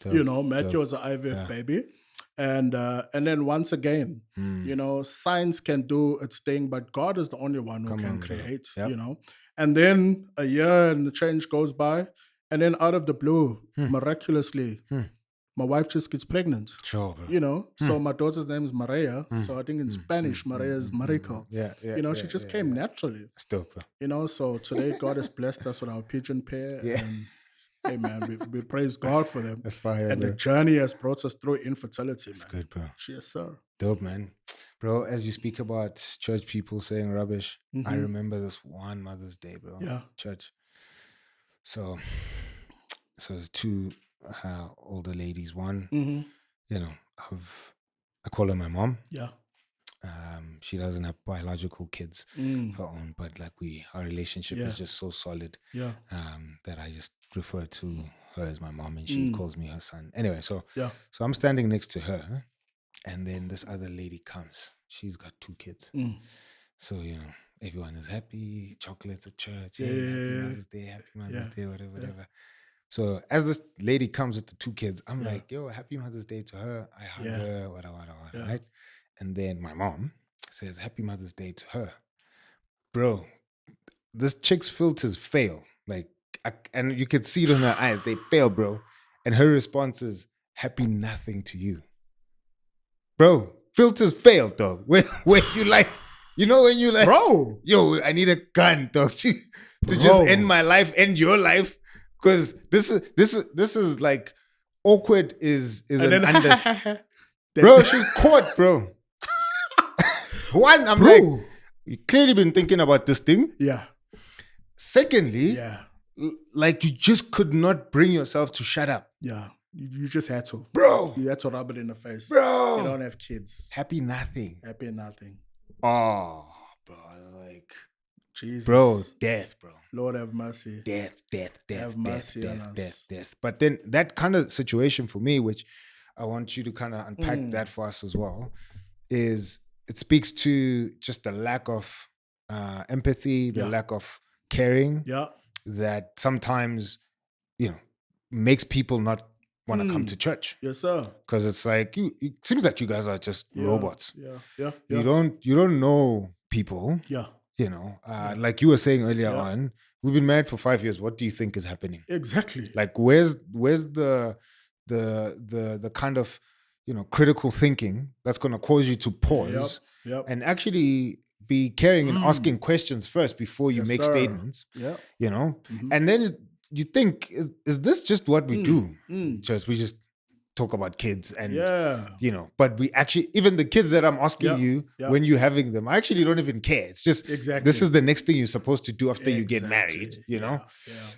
Matthew was an IVF baby. And then once again, science can do its thing, but God is the only one who can create, And then a year and the change goes by, and then out of the blue, miraculously, my wife just gets pregnant. Sure, bro. So my daughter's name is Maria. So I think in Spanish, Maria is miracle. She just came naturally. That's dope, bro. So today God has blessed us with our pigeon pair. And hey, man, we praise God for them. That's fire, and bro. the journey has brought us through infertility, man. That's good, bro. Yes, sir. Dope, man. Bro, as you speak about church people saying rubbish, I remember this one Mother's Day, bro. Yeah. Church. So it's two older ladies. One, I call her my mom. Yeah. She doesn't have biological kids of her own, but like our relationship is just so solid that I just refer to her as my mom, and she calls me her son. Anyway, so I'm standing next to her, and then this other lady comes. She's got 2 kids. So, everyone is happy, chocolates at church. Hey, Happy Mother's Day, whatever. So as this lady comes with the 2 kids, I'm like, yo, Happy Mother's Day to her. I hug her, whatever, right? And then my mom says, Happy Mother's Day to her. Bro, this chick's filters fail. Like, and you could see it in her eyes. They fail, bro. And her response is, happy nothing to you. Bro, filters fail, dog. When you like, when you like, bro, yo, I need a gun, dog, to just end my life, end your life. Because this is like awkward is an understatement. Bro, she's caught, bro. One, I'm like, you clearly been thinking about this thing. Yeah. Secondly, like you just could not bring yourself to shut up. Yeah. You just had to. Bro. You had to rub it in the face. Bro. You don't have kids. Happy nothing. Happy nothing. Oh, bro. Like, Jesus. Bro, death, bro. Lord have mercy. Death. Have mercy on us. Death. But then that kind of situation for me, which I want you to kind of unpack that for us as well, is it speaks to just the lack of empathy, the lack of caring that sometimes, makes people not want to come to church. Yes, sir. Because it's like, it seems like you guys are just robots. Yeah. You don't know people. Yeah. Like you were saying earlier on, we've been married for 5 years. What do you think is happening? Exactly. Like, where's the kind of critical thinking that's going to cause you to pause and actually be caring and asking questions first before you make statements. And then you think, is this just what we do in church? We just talk about kids and but we actually, even the kids that I'm asking you when you're having them, I actually don't even care. It's just this is the next thing you're supposed to do after you get married.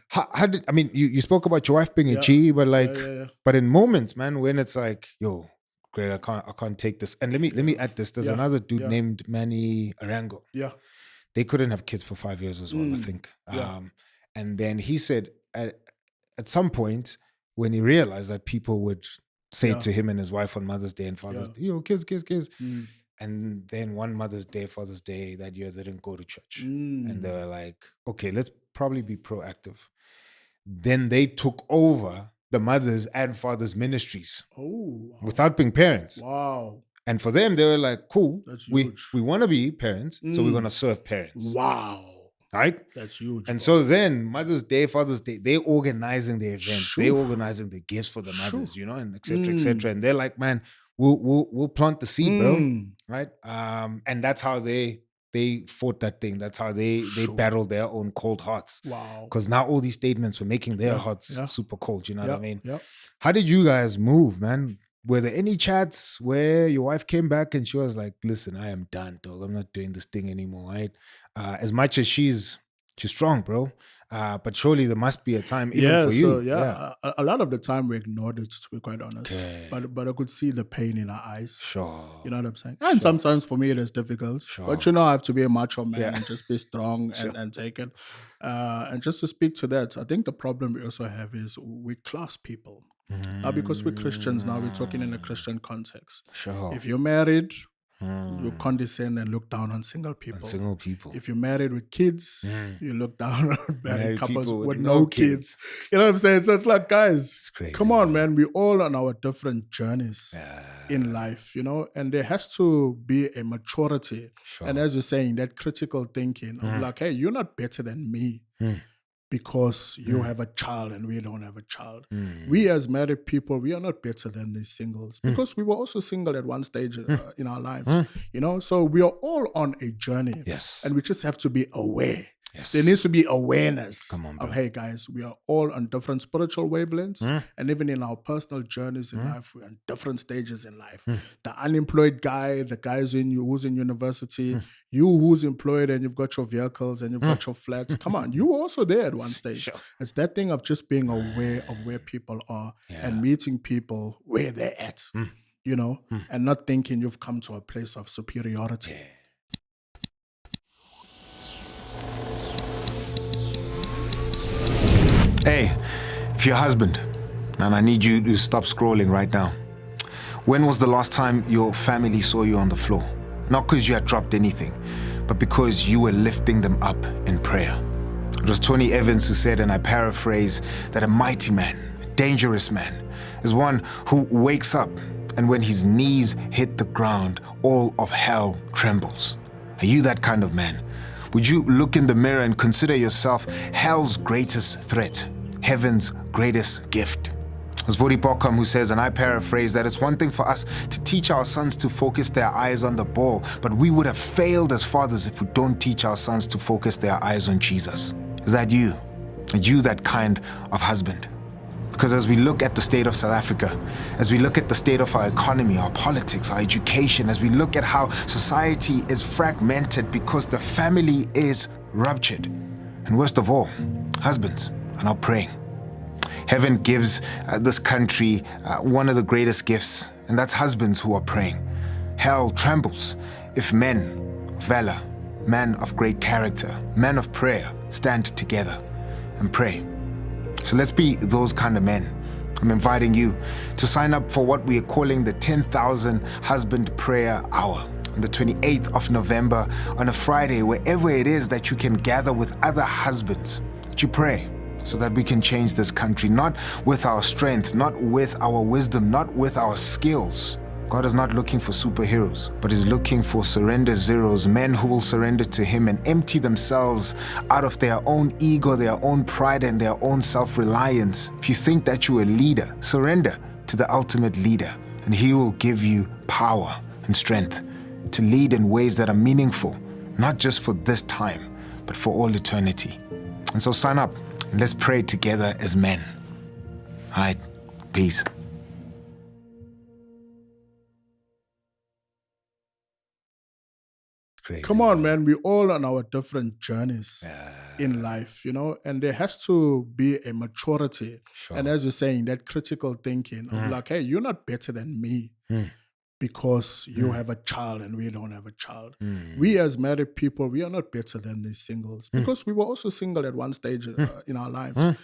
How did, I mean, you spoke about your wife being a G, but like but in moments, man, when it's like, yo, Greg, I can't take this. And let me add this. There's another dude named Manny Arango. Yeah. They couldn't have kids for 5 years as well, I think. And then he said at some point when he realized that people would say to him and his wife on Mother's Day and Father's Day, yo, kids. And then one Mother's Day, Father's Day that year, they didn't go to church. And they were like, okay, let's probably be proactive. Then they took over the mothers and fathers ministries without being parents. Wow. And for them, they were like, cool, That's we huge. want to be parents, so we're going to serve parents. Wow. Right? That's huge. And bro. so then Mother's Day, Father's Day, they're organizing the events, Sure. they're organizing the gifts for the mothers, Sure. you know, and et cetera, et cetera. And they're like, man, we'll plant the seed, bro. Right? And that's how they fought that thing. That's how they battled their own cold hearts. Wow. Because now all these statements were making their hearts super cold. You know what I mean? Yeah. How did you guys move, man? Were there any chats where your wife came back and she was like, listen, I am done, dog. I'm not doing this thing anymore, right? As much as she's strong, bro. But surely there must be a time even for you. So a lot of the time we ignored it, to be quite honest. Okay. But I could see the pain in her eyes. Sure. You know what I'm saying? And sometimes for me it is difficult. Sure. But I have to be a macho man and just be strong and take it. And just to speak to that, I think the problem we also have is we class people. Now, because we're Christians, now we're talking in a Christian context. Sure. If you're married, you condescend and look down on single people. If you're married with kids, you look down on married couples with no kids. You know what I'm saying? So it's like, guys, come on, man. We're all on our different journeys in life, and there has to be a maturity. Sure. And as you're saying, that critical thinking of like, hey, you're not better than me. Because you have a child and we don't have a child. We as married people, we are not better than these singles because we were also single at one stage in our lives, So we are all on a journey. Yes. And we just have to be aware. Yes. There needs to be awareness on, of, hey guys, we are all on different spiritual wavelengths. And even in our personal journeys in life, we're on different stages in life. The unemployed guy, the guy who's in university, you who's employed and you've got your vehicles and you've got your flats. Come on, you were also there at one stage. Sure. It's that thing of just being aware of where people are and meeting people where they're at, and not thinking you've come to a place of superiority. Yeah. Hey, if you're a husband, man, I need you to stop scrolling right now. When was the last time your family saw you on the floor? Not because you had dropped anything, but because you were lifting them up in prayer. It was Tony Evans who said, and I paraphrase, that a mighty man, a dangerous man, is one who wakes up and when his knees hit the ground, all of hell trembles. Are you that kind of man? Would you look in the mirror and consider yourself hell's greatest threat, heaven's greatest gift? It's Vodi Bokam who says, and I paraphrase, that it's one thing for us to teach our sons to focus their eyes on the ball, but we would have failed as fathers if we don't teach our sons to focus their eyes on Jesus. Is that you? Are you that kind of husband? Because as we look at the state of South Africa, as we look at the state of our economy, our politics, our education, as we look at how society is fragmented because the family is ruptured, and worst of all, husbands are not praying. Heaven gives this country one of the greatest gifts, and that's husbands who are praying. Hell trembles if men of valor, men of great character, men of prayer stand together and pray. So let's be those kind of men. I'm inviting you to sign up for what we are calling the 10,000 Husband Prayer Hour on the 28th of November on a Friday, wherever it is that you can gather with other husbands, that you pray so that we can change this country, not with our strength, not with our wisdom, not with our skills. God is not looking for superheroes, but is looking for surrender zeros, men who will surrender to Him and empty themselves out of their own ego, their own pride, and their own self-reliance. If you think that you're a leader, surrender to the ultimate leader, and He will give you power and strength to lead in ways that are meaningful, not just for this time, but for all eternity. And so sign up and let's pray together as men. All right, peace. Crazy. Come on, man. We're all on our different journeys in life, and there has to be a maturity. Sure. And as you're saying, that critical thinking of like, hey, you're not better than me because you have a child and we don't have a child. We as married people, we are not better than these singles because we were also single at one stage in our lives,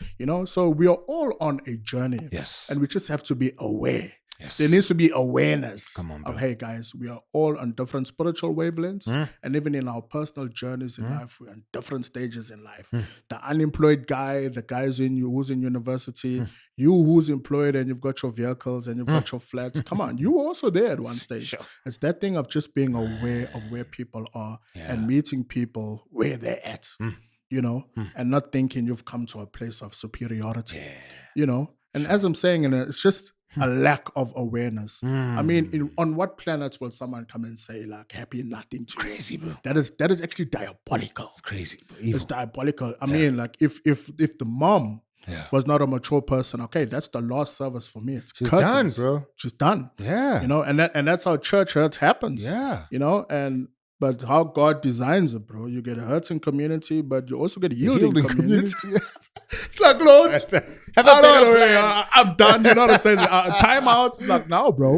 So we are all on a journey. Yes. And we just have to be aware. Yes. There needs to be awareness Come on, of, bro. hey guys, we are all on different spiritual wavelengths, and even in our personal journeys in life, we're on different stages in life. The unemployed guy, the guys who's in university, you who's employed and you've got your vehicles and you've got your flats. Come on, you were also there at one stage. Sure. It's that thing of just being aware of where people are and meeting people where they're at. You know, and not thinking you've come to a place of superiority. You know, and as I'm saying, it's just a lack of awareness. I mean, on what planet will someone come and say like happy nothing to Crazy, bro. That is actually diabolical. It's crazy, bro. It's diabolical. I mean, like if the mom was not a mature person, okay, that's the last service for me. It's She's curtains. done, bro. She's done. Yeah. You know, and that's how church hurt happens. Yeah. You know, but how God designs it, bro. You get a hurting community, but you also get a yielding community. It's like, Lord, I'm done. You know what I'm saying? Time out. It's like, no, bro.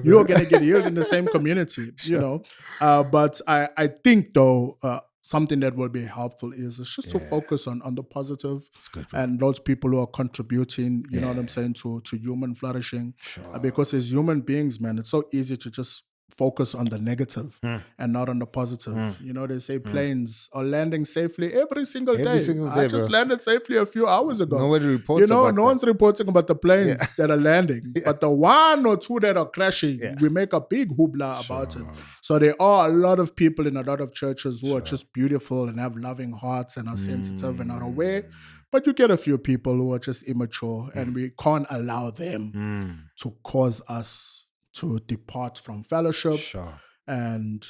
You're going to get healed in the same community, you know. But I think, though, something that will be helpful is just to focus on the positive. That's good, bro. And those people who are contributing, you know what I'm saying, to human flourishing. Because as human beings, man, it's so easy to just focus on the negative and not on the positive. You know, they say planes are landing safely every single day. I just landed safely a few hours ago. Nobody reports about no one's reporting about the planes that are landing. But the one or two that are crashing, we make a big hoopla about it. So there are a lot of people in a lot of churches who are just beautiful and have loving hearts and are sensitive and are aware. But you get a few people who are just immature and we can't allow them to cause us to depart from fellowship and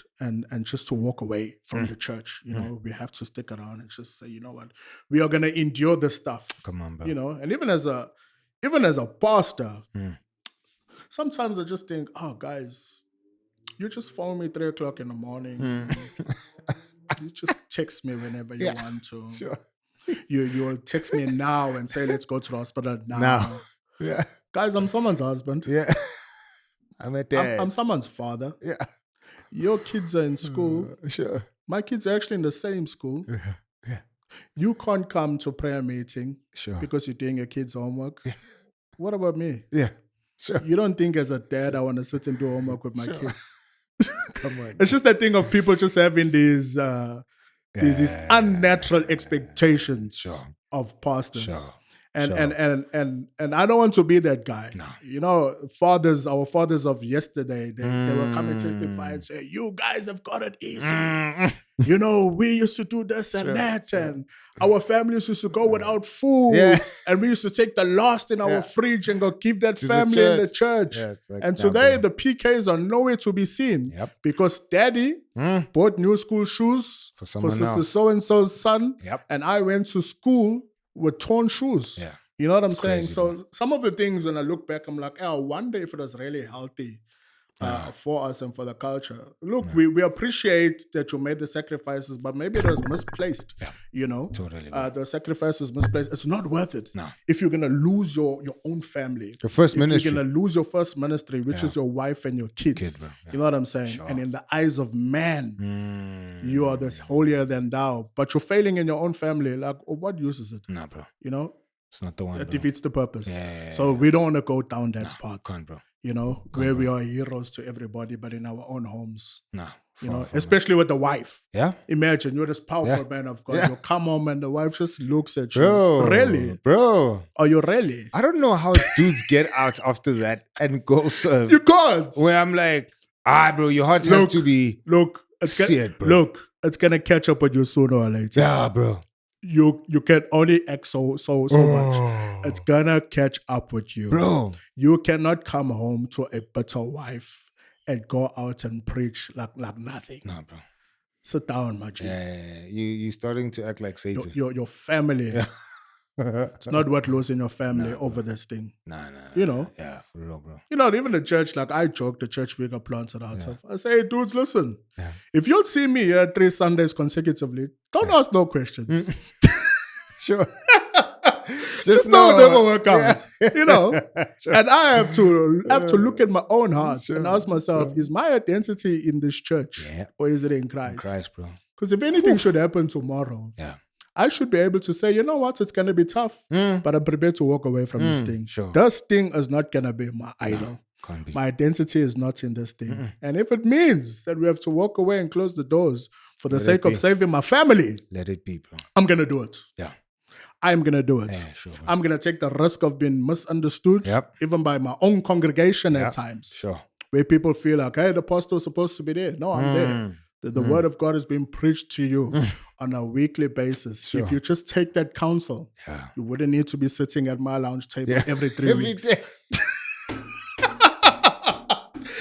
just to walk away from the church. You know, we have to stick around and just say, you know what, we are gonna endure this stuff. Come on, bro. You know, and even as a pastor, sometimes I just think, oh guys, you just phone me 3 o'clock in the morning. You just text me whenever you want to. You'll text me now and say, let's go to the hospital now. Guys, I'm someone's husband. I'm a dad. I'm someone's father. Your kids are in school. My kids are actually in the same school. You can't come to prayer meeting because you're doing your kids' homework. What about me? You don't think as a dad I want to sit and do homework with my kids? Come on. It's just that thing of people just having these unnatural expectations of pastors. And I don't want to be that guy. No. You know, our fathers of yesterday, they will come and testify and say, you guys have got it easy. You know, we used to do this and that, and our families used to go without food, and we used to take the last in our fridge and go give that family in the church. Like, and today, the PKs are nowhere to be seen because daddy bought new school shoes for sister so-and-so's son, and I went to school with torn shoes. You know what I'm saying? Crazy, so some of the things when I look back, I'm like, I wonder if it was really healthy for us and for the culture. Look, we appreciate that you made the sacrifices, but maybe it was misplaced. You know, totally. The sacrifice is misplaced. It's not worth it. No. If you're gonna lose your own family, your first ministry, you're gonna lose your first ministry, which is your wife and your kids. You know what I'm saying? And in the eyes of man, you are this holier than thou. But you're failing in your own family. Like, what use is it? Nah, bro. You know, it's not the one. It defeats the purpose. So we don't want to go down that path. Can't, bro. You know, where we are heroes to everybody, but in our own homes. No. You know, especially with the wife. Yeah. Imagine you're this powerful man of God. You come home and the wife just looks at you. Bro. Really? Bro. Are you really? I don't know how dudes get out after that and go serve. You can't. Where I'm like, bro, your heart has to be seared, bro. Look, it's going to catch up with you sooner or later. Yeah, bro. You can only act so much. It's gonna catch up with you. Bro. You cannot come home to a bitter wife and go out and preach like nothing. No, bro. Sit down, my G. You're starting to act like Satan. Your family. It's not worth losing your family over this thing. No. You know? Yeah, for real, bro. You know, even the church, like I joke, the church we got planted out of. I say, hey, dudes, listen. If you'll see me here 3 Sundays consecutively, don't ask no questions. Sure. Just know it never work out. You know? And I have to look at my own heart and ask myself, is my identity in this church or is it in Christ? In Christ, bro. Because if anything should happen tomorrow, I should be able to say, you know what, it's going to be tough, but I'm prepared to walk away from this thing. Sure. This thing is not going to be my idol. Can't be. My identity is not in this thing. And if it means that we have to walk away and close the doors for the Let it sake of be. saving my family, Let it be, bro. I'm going to do it. Yeah. I'm going to do it. Yeah, sure, bro. I'm going to take the risk of being misunderstood, Yep. even by my own congregation Yep. at times, Sure. where people feel like, hey, the pastor's supposed to be there. No, I'm there. The word of God is being preached to you on a weekly basis. Sure. If you just take that counsel, Yeah. you wouldn't need to be sitting at my lounge table Yeah. every 3 Every weeks. day.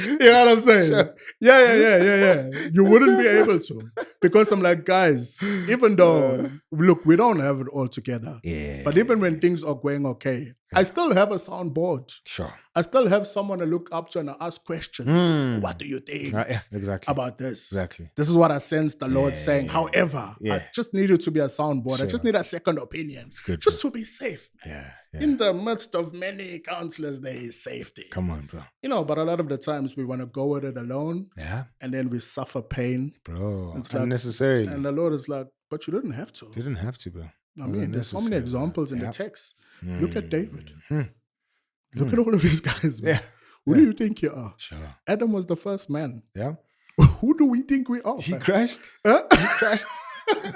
You know what I'm saying? Sure. Yeah. You wouldn't be able to. Because I'm like, guys, even though, look, we don't have it all together. Yeah. But even when things are going okay, I still have a soundboard. Sure. I still have someone to look up to and ask questions. What do you think Yeah, exactly. about this? Exactly. This is what I sense the Lord saying. However, Yeah. I just need it to be a soundboard. Sure. I just need a second opinion. good, Just to be safe. Yeah. In the midst of many counselors, there is safety. Come on, bro. You know, but a lot of the times we want to go with it alone. Yeah. And then we suffer pain. Bro. It's like- Unnecessarily. And the Lord is like, but you didn't have to. Didn't have to, bro. I mean, there's so many examples in the text. Look at David. Look at all of these guys, man. Yeah. Who do you think you are? Sure. Adam was the first man. Yeah. Who do we think we are? He fam? crashed. Huh? He crashed.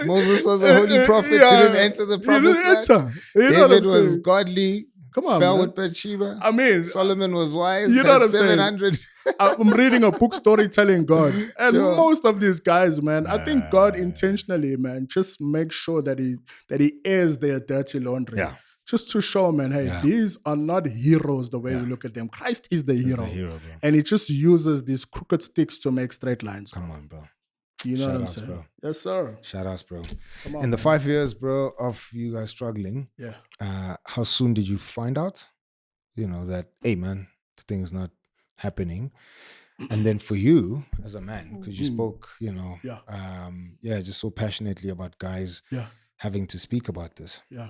Moses was a holy prophet, Yeah. didn't enter the He promised didn't land. enter. You know what David I'm was saying? godly, Come on, fell man. with Bathsheba. I mean, Solomon was wise. You know had what I'm saying? 700. I'm reading a book, Storytelling God. And Sure. most of these guys, man, I think God intentionally, man, just makes sure that he airs their dirty laundry. Yeah. Just to show, man, hey, these are not heroes the way we look at them. Christ is the hero. bro. And he just uses these crooked sticks to make straight lines. Come on, bro. You know what I'm Shout outs, saying? bro. Yes, sir. Shout outs, bro. Come on. In the man. 5 years, bro, of you guys struggling, Yeah. how soon did you find out, that, hey, man, this thing's not happening? And then for you as a man, because you spoke, just so passionately about guys Yeah. having to speak about this. Yeah.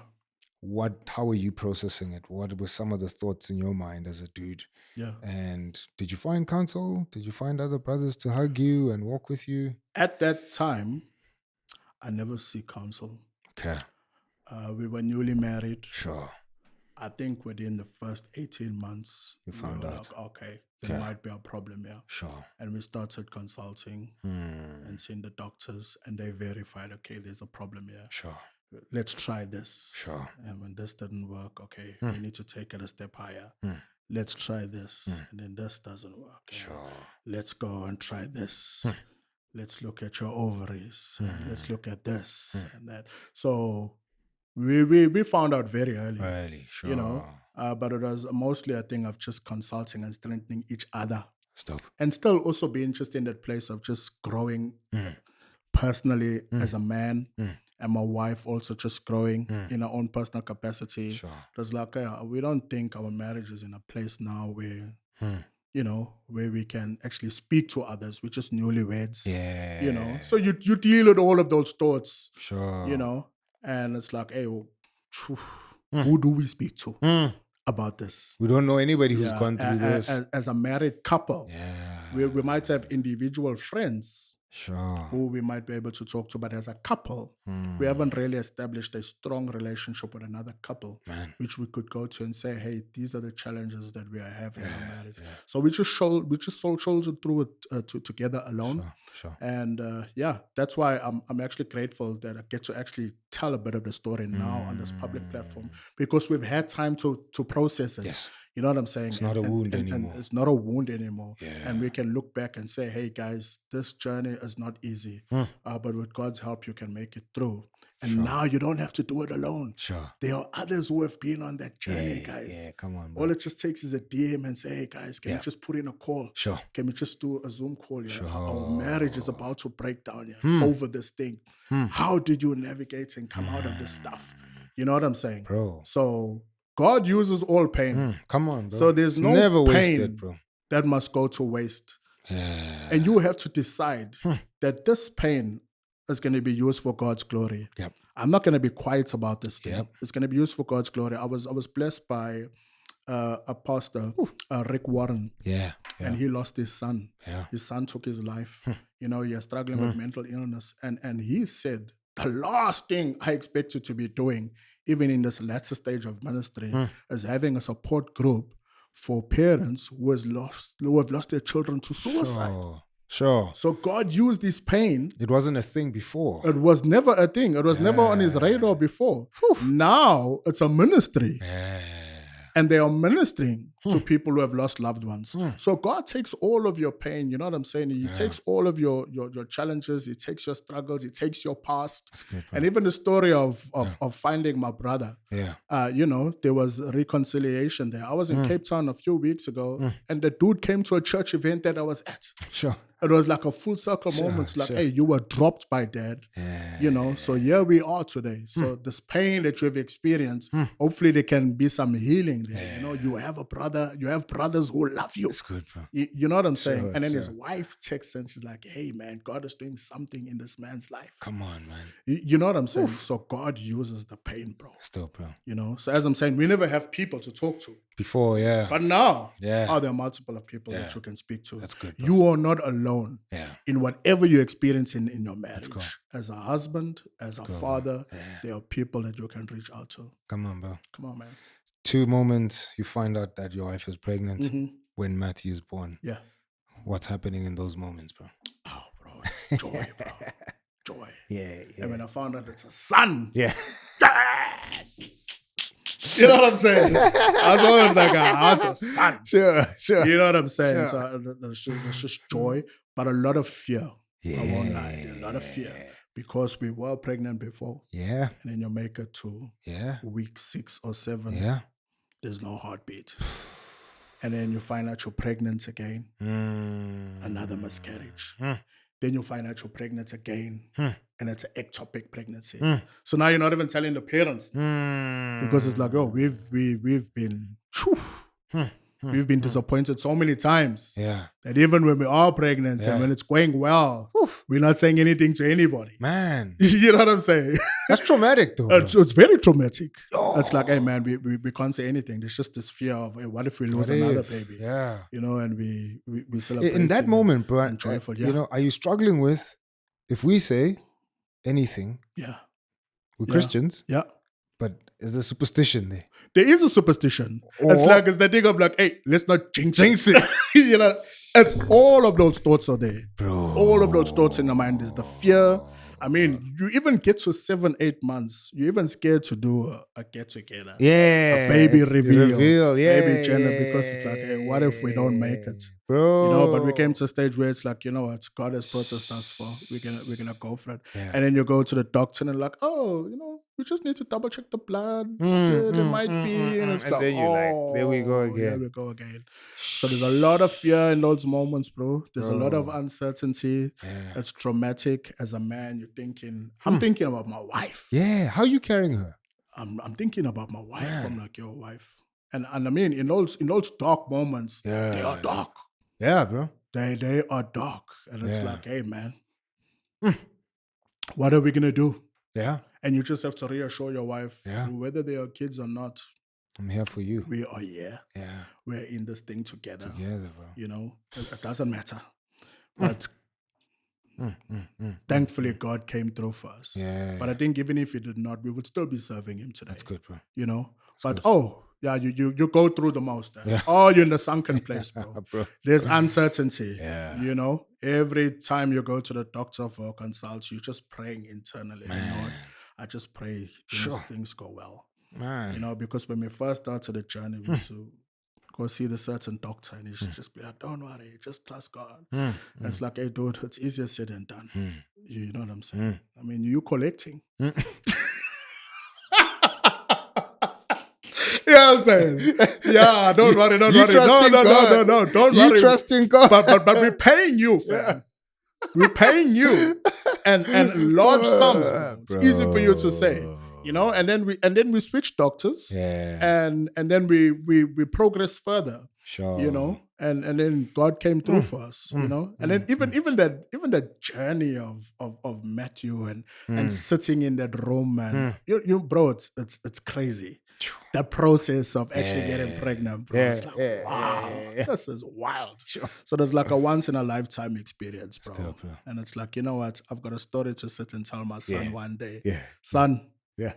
How were you processing it? What were some of the thoughts in your mind as a dude? Yeah. And did you find counsel? Did you find other brothers to hug you and walk with you? At that time, I never seek counsel. Okay. We were newly married. Sure. I think within the first 18 months, You found were out. like, okay, there Okay. might be a problem here. Sure. And we started consulting and seeing the doctors, and they verified, okay, there's a problem here. Sure. Let's try this. Sure. And when this didn't work, okay, we need to take it a step higher. Let's try this. And then this doesn't work. Sure. Let's go and try this. Let's look at your ovaries. Let's look at this and that. So we found out very early. Really? Sure. You know, but it was mostly a thing of just consulting and strengthening each other, Stop. and still also being just in that place of just growing personally as a man, and my wife also just growing in her own personal capacity. Sure. It was like, we don't think our marriage is in a place now where, where we can actually speak to others. We're just newlyweds. Yeah. So you deal with all of those thoughts, Sure. and it's like, hey, who do we speak to about this? We don't know anybody who's gone through this. As a married couple, Yeah. we might have individual friends Sure. who we might be able to talk to, but as a couple, we haven't really established a strong relationship with another couple, Man. which we could go to and say, hey, these are the challenges that we are having in our marriage. So we just soldiered through it together alone. Sure. And that's why I'm actually grateful that I get to actually tell a bit of the story now on this public platform, because we've had time to process it. Yes. You know what I'm saying? It's not a wound and anymore. it's not a wound anymore. Yeah. And we can look back and say, hey, guys, this journey is not easy. But with God's help, you can make it through. And now you don't have to do it alone. Sure. There are others who have been on that journey, guys. Yeah, come on, bro. All it just takes is a DM and say, hey, guys, can we just put in a call? Sure. Can we just do a Zoom call? Sure. Our marriage is about to break down over this thing. How did you navigate and come out of this stuff? You know what I'm saying? Bro. So God uses all pain. Come on, bro. So there's It's no never pain wasted, bro. that must go to waste. Yeah. And you have to decide that this pain is going to be used for God's glory. Yep. I'm not going to be quiet about this thing. Yep. It's going to be used for God's glory. I was blessed by a pastor, Rick Warren, Yeah. and he lost his son. Yeah. His son took his life. He is struggling with mental illness. And he said, the last thing I expected to be doing, even in this latter stage of ministry, is having a support group for parents who have lost their children to suicide. Sure. So God used this pain. It wasn't a thing before. It was never a thing. It was never on his radar before. Now it's a ministry. And they are ministering to people who have lost loved ones. So God takes all of your pain, you know what I'm saying? He takes all of your challenges, He takes your struggles, He takes your past. That's good, bro. And even the story of finding my brother, you know, there was reconciliation there. I was in Cape Town a few weeks ago, and the dude came to a church event that I was at. Sure. It was like a full circle moment. Like, hey, you were dropped by dad, you know, so here we are today. So this pain that you've experienced, hopefully there can be some healing there. You know, you have a brother, you have brothers who love you. It's good, bro. You know what I'm saying? And then his wife texts and she's like, hey, man, God is doing something in this man's life. Come on, man. You know what I'm saying? So God uses the pain, bro. Still, bro. You know, so as I'm saying, we never have people to talk to. Before, But now, there are multiple of people that you can speak to. That's good, bro. You are not alone in whatever you're experiencing in your marriage. As a husband, as a father, there are people that you can reach out to. Come on, bro. Come on, man. 2 moments you find out that your wife is pregnant when Matthew's born. Yeah. What's happening in those moments, bro? Oh, bro. Joy, bro. Joy. Yeah. And when I found out it's a son. Yeah. Yes. You know what I'm saying? I was always like, it's a son. Sure. You know what I'm saying? So it's just joy, but a lot of fear. I won't lie. A lot of fear. Because we were pregnant before. Yeah. And then you make it to week 6 or 7. Yeah. There's no heartbeat. And then you find out you're pregnant again. Another miscarriage. Then you find out you're pregnant again. And it's an ectopic pregnancy. So now you're not even telling the parents. Because it's like, oh, we've been we've been disappointed so many times that even when we are pregnant and when it's going well, we're not saying anything to anybody. Man. You know what I'm saying? That's traumatic, though. It's very traumatic. It's like, hey, man, we can't say anything. There's just this fear of, hey, what if we lose another baby? Yeah. You know, and we celebrate. In that moment, bro, and joyful, you know, are you struggling with, if we say anything, we're Christians, but is there superstition there? There is a superstition. It's the thing of like, hey, let's not jinx it. You know, it's all of those thoughts are there. Bro. All of those thoughts in the mind is the fear. I mean, you even get to 7-8 months, you're even scared to do a get-together. Yeah. A baby reveal. Baby gender, because it's like, hey, what if we don't make it? Bro. You know, but we came to a stage where it's like, you know what, God has protested us for. We're gonna go for it. And then you go to the doctor and like, oh, you know, we just need to double check the blood. Still, it might be. And it's and like, then you're like, there we go again. There we go again. So there's a lot of fear in those moments, bro. There's a lot of uncertainty. It's traumatic. As a man, you're thinking, I'm thinking about my wife. Yeah. How are you carrying her? I'm thinking about my wife. I'm like, your wife. And I mean, in those dark moments, they are dark. Yeah, bro. They are dark. And it's like, hey, man, what are we going to do? Yeah. And you just have to reassure your wife, whether they are kids or not, I'm here for you. we are here. Yeah. We're in this thing together. Together, bro. You know, it doesn't matter. But thankfully, God came through for us. Yeah. But I think even if He did not, we would still be serving Him today. That's good, bro. You know? You go through the most. Oh, you're in the sunken place, bro. Bro. There's uncertainty. Yeah. You know, every time you go to the doctor for a consult, you're just praying internally. Lord, I just pray things go well. Man. You know, because when we first started the journey, we used to go see the certain doctor and he should just be like, don't worry, just trust God. And it's like, hey, dude, it's easier said than done. You know what I'm saying? I mean, you collecting. Yeah, I'm saying. Yeah, don't worry, don't worry. No, don't worry. You trust in God. But we're paying you, fam. We're paying you. And large sums, bro. It's easy for you to say. You know, and then we switch doctors. Yeah. And then we progress further. Sure. You know, and then God came through for us, you know. And then even that journey of Matthew and sitting in that room and you bro, it's crazy. That process of actually getting pregnant, bro. It's like, wow, this is wild. Sure. So there's like a once in a lifetime experience, bro. Still, bro. And it's like, you know what? I've got a story to sit and tell my son one day. Yeah. Son. Yeah.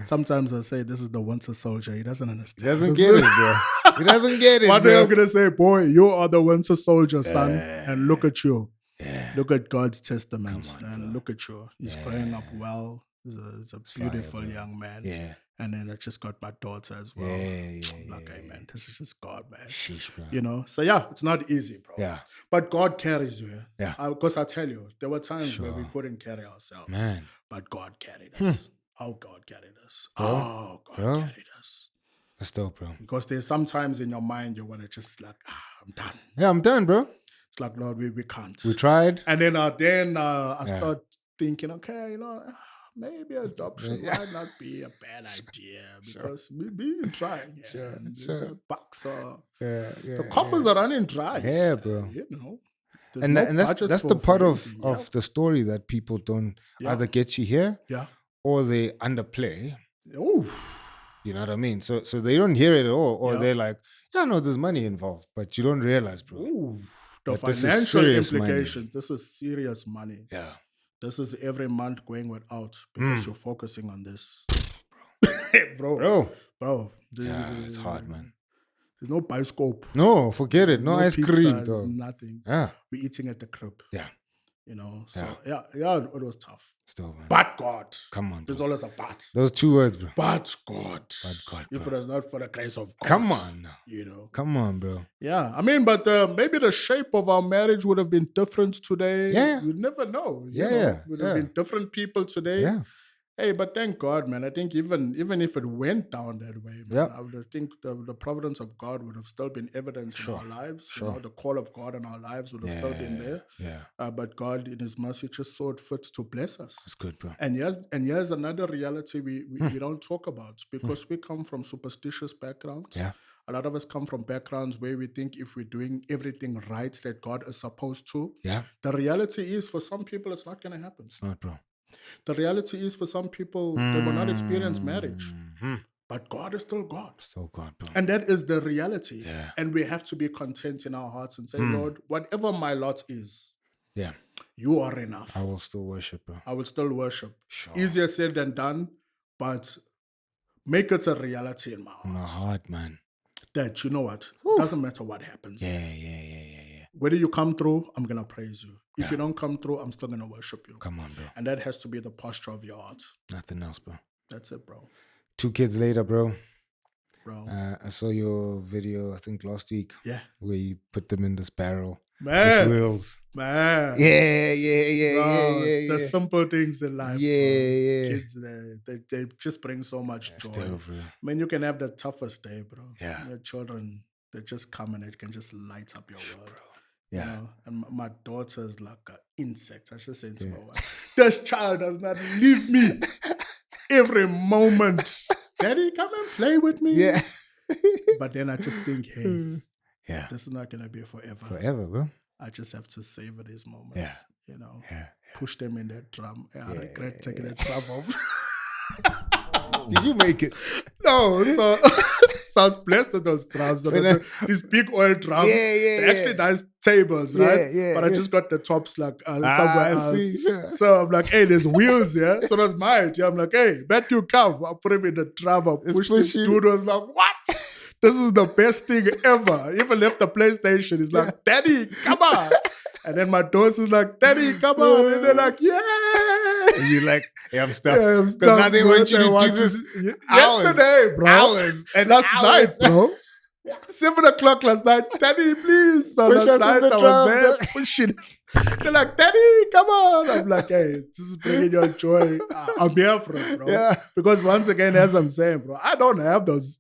Sometimes I say this is the Winter Soldier. He doesn't understand. Doesn't get it, bro. He doesn't get it, One day bro. I'm gonna say, boy, you are the winter soldier, son. And look at you. Yeah. Look at God's testament. Come on, And bro. look at you. He's growing up well. He's a beautiful young man. Yeah. And then I just got my daughter as well. I'm like, hey, man, this is just God, man. Sheesh, bro. You know? So yeah, it's not easy, bro. Yeah. But God carries you. Yeah. Because I tell you, there were times where we couldn't carry ourselves. Man. But God carried us. Oh, God carried us. Bro. Oh, God carried us. That's dope, bro. Because there's sometimes in your mind you want to just like, I'm done. Yeah, I'm done, bro. It's like, Lord, we can't. We tried. And then I start thinking, okay, you know, maybe adoption might not be a bad idea because we've been trying. Sure. The bucks are, Yeah, the coffers are running dry. Yeah, bro. You know. And that's the part of the story that people don't either get you here or they underplay. Oh. You know what I mean? So they don't hear it at all, or they're like, yeah, no, there's money involved, but you don't realize, bro. Ooh. The that this is financial serious implication, money. this is serious money. Yeah. This is every month going without because you're focusing on this. Bro. It's hard, man. There's no bioscope. No, forget it. No ice pizza, cream, there's though. nothing. Yeah. We're eating at the crib. Yeah. You know, so it was tough. Still, man. But God. Come on, bro. There's always a but. Those 2 words, bro. But God. But God, If it was not for the grace of God. Come on. You know. Come on, bro. Yeah. I mean, but maybe the shape of our marriage would have been different today. Yeah. You'd never know. You Yeah, know? yeah, Would have been different people today. Yeah. Hey, but thank God, man. I think even if it went down that way, man, I would think the providence of God would have still been evident in our lives. You know, the call of God in our lives would have still been there. Yeah. But God, in His mercy, just saw it fit to bless us. That's good, bro. And here's another reality we don't talk about because we come from superstitious backgrounds. Yeah. A lot of us come from backgrounds where we think if we're doing everything right that God is supposed to. Yeah. The reality is, for some people, it's not going to happen. It's not, bro. The reality is, for some people, they will not experience marriage. But God is still God. Still God, bro. And that is the reality. Yeah. And we have to be content in our hearts and say, Lord, whatever my lot is, you are enough. I will still worship, bro. I will still worship. Sure. Easier said than done, but make it a reality in my heart. In my heart, man. That, you know what? Doesn't matter what happens. Yeah. Whether you come through, I'm going to praise you. If you don't come through, I'm still going to worship you. Come on, bro. And that has to be the posture of your heart. Nothing else, bro. That's it, bro. 2 kids later, bro. Bro. I saw your video, I think last week. Yeah. Where you put them in this barrel. Man. With wheels. Man. Yeah. Bro, it's the simple things in life. Yeah. Kids, they just bring so much joy. Still, bro. I mean, you can have the toughest day, bro. Yeah. Your children, they just come and it can just light up your world. Bro. Yeah. You know? And my daughter is like an insect. I should say to my wife, this child does not leave me every moment. Daddy, come and play with me. Yeah. But then I just think, hey, yeah, this is not going to be forever. Forever, bro. I just have to savor these moments. Yeah. You know, Yeah. push them in that drum. I regret taking that drum off. Did you make it? No, so I was blessed with those drums. These big oil drums. They're actually nice tables, right? But I just got the tops like somewhere else. Sure. So I'm like, hey, there's wheels here. So that's mine. I'm like, hey, Matthew, come. I put him in the drum. I pushed this dude. Was like, what? This is the best thing ever. Even left the PlayStation. He's like, Daddy, come on. And then my daughter's like, Daddy, come on. And they're like, yeah. And you're like, hey, I'm stuck. Yeah, I'm Because stuck. now they want you to do this yesterday, bro. Hours. And last night, hours. bro. 7 o'clock last night. Daddy, please. So Push last us in night the I was drum, there bro. pushing. They're like, Daddy, come on. I'm like, hey, this is bringing your joy. I'm here for it, bro. Yeah. Because once again, as I'm saying, bro, I don't have those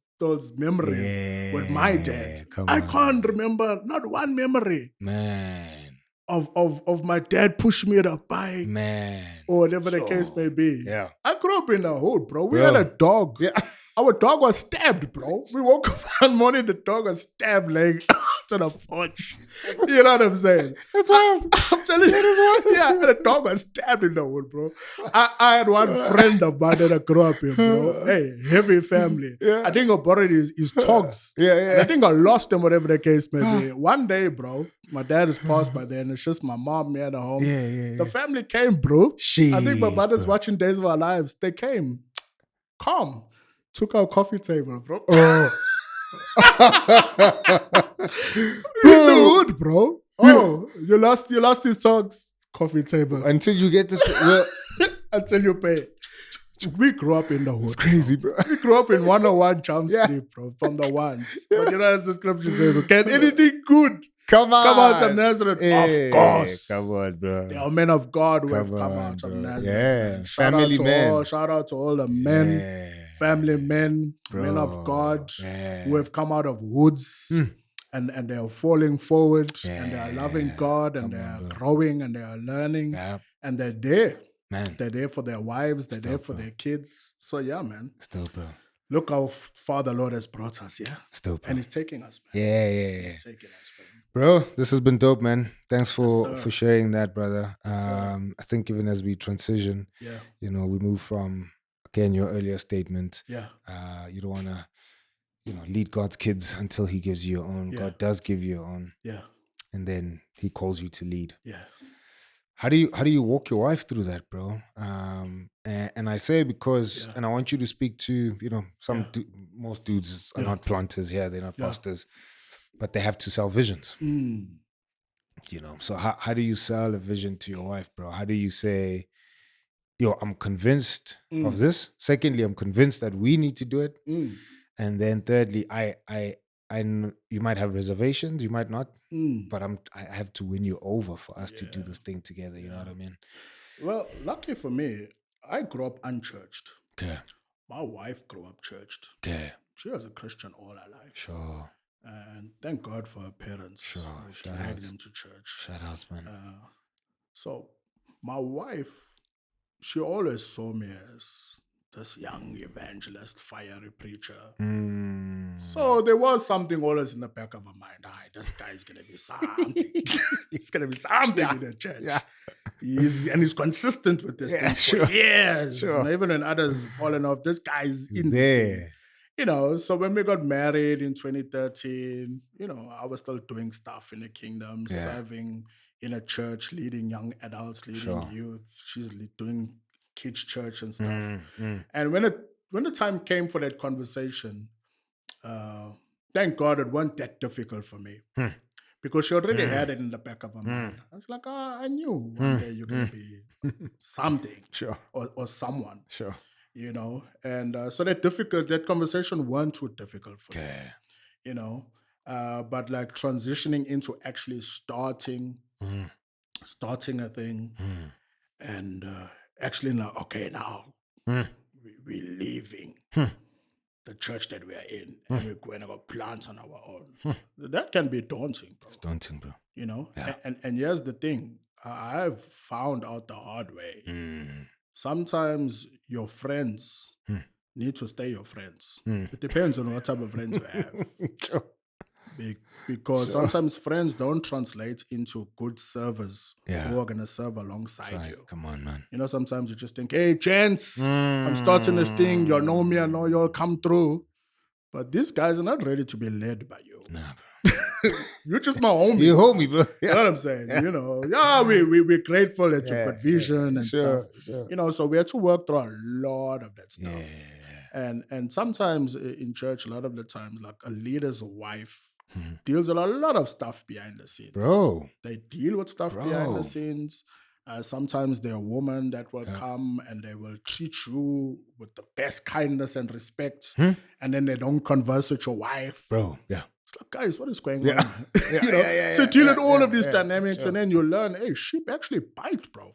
memories with my dad. I can't remember not one memory. Man. Of my dad pushing me at a bike. Man. Or whatever the case may be. Yeah. I grew up in a hood, bro. We had a dog. Yeah. Our dog was stabbed, bro. We woke up one morning, the dog was stabbed laying to the porch. You know what I'm saying? That's wild. I'm telling you. That is wild. Yeah, the dog was stabbed in the wood, bro. I had one friend of mine that I grew up in, bro. Hey, heavy family. Yeah. I think I borrowed his togs. Yeah. And I think I lost him, whatever the case may be. One day, bro, my dad is passed by then. It's just my mom, me at home. Yeah. The family came, bro. I think my brother's bro. watching Days of Our Lives. They came. Calm. Took our coffee table, bro. In the hood, bro. Oh, you lost his dogs. Coffee table. Until you get this. Well, Until you pay. We grew up in the hood. it's crazy, bro. We grew up in 101 Jump Yeah. Street, bro, from the ones. But you know, as the scripture says, can anything good Come on. come out of Nazareth? Hey, of course. Come on, bro. There are men of God who have Come come on, out of bro. Nazareth. Yeah. Man. Shout Family out to men. shout out to all the men, Yeah. family men, men Bro. of God Yeah. who have come out of hoods. And they are falling forward and they are loving God and they are growing and they are learning and they're there. Man. They're there for their wives. They're there for their kids. So yeah, man. Still, bro. Look how far the Lord has brought us, yeah? Still, bro. And He's taking us, man. Yeah. He's taking us, fam. Bro, this has been dope, man. Thanks for Yes, sir. sharing that, brother. Yes, sir. I think even as we transition, Yeah, we move from, again, your earlier statement, yeah, you don't want to, lead God's kids until He gives you your own. Yeah. God does give you your own. yeah, And then He calls you to lead. yeah. How do you walk your wife through that, bro? And I say because, Yeah. and I want you to speak to, some Yeah. most dudes are Yeah. not planters here, they're not Yeah. pastors, but they have to sell visions. Mm. So how do you sell a vision to your wife, bro? How do you say, I'm convinced of this. Secondly, I'm convinced that we need to do it. Mm. And then thirdly, you might have reservations, you might not, Mm. but I have to win you over for us to do Yeah. this thing together. You know what I mean? Well, lucky for me, I grew up unchurched. Okay. My wife grew up churched. Okay. She was a Christian all her life. Sure. And thank God for her parents. Sure. Who Shout dragged outs. them to church. Shout outs, man. So my wife, she always saw me as this young evangelist, fiery preacher. So there was something always in the back of her mind. This guy's gonna be something. He's gonna be something in the church. Yeah. He's consistent with this thing sure. for years. Sure. And even when others fallen off, this guy's He's in there. this thing. So when we got married in 2013, I was still doing stuff in the kingdom, serving in a church, leading young adults, leading Sure. youth. She's doing kids' church and stuff. And when the time came for that conversation, thank God it wasn't that difficult for me. Because she already had it in the back of her mind. I was like, I knew one day you're going to be something Sure. or someone, Sure. And so that conversation wasn't too difficult for me, Okay. but like transitioning into actually starting a thing and actually now, we're leaving the church that we are in and we're going to go plant on our own. That can be daunting, bro. It's daunting, bro. Yeah. And here's the thing. I've found out the hard way. Sometimes your friends need to stay your friends. It depends on what type of friends you have. Sure. Because sometimes friends don't translate into good servers Yeah. who are going to serve alongside you. Come on, man. Sometimes you just think, hey, gents, I'm starting this thing. You know me. I know you'll come through. But these guys are not ready to be led by you. Nah, bro. You're just my homie. You homie, bro. You know what I'm saying? We're grateful that you've got vision and Sure, stuff. sure. So we had to work through a lot of that stuff. Yeah. And sometimes in church, a lot of the times, like a leader's wife deals with a lot of stuff behind the scenes. Bro. They deal with stuff behind the scenes. Sometimes they're a woman that will come and they will treat you with the best kindness and respect. And then they don't converse with your wife. Bro, yeah. It's like, guys, what is going Yeah. on? So deal with all of these dynamics and then you learn, hey, sheep actually bite, bro.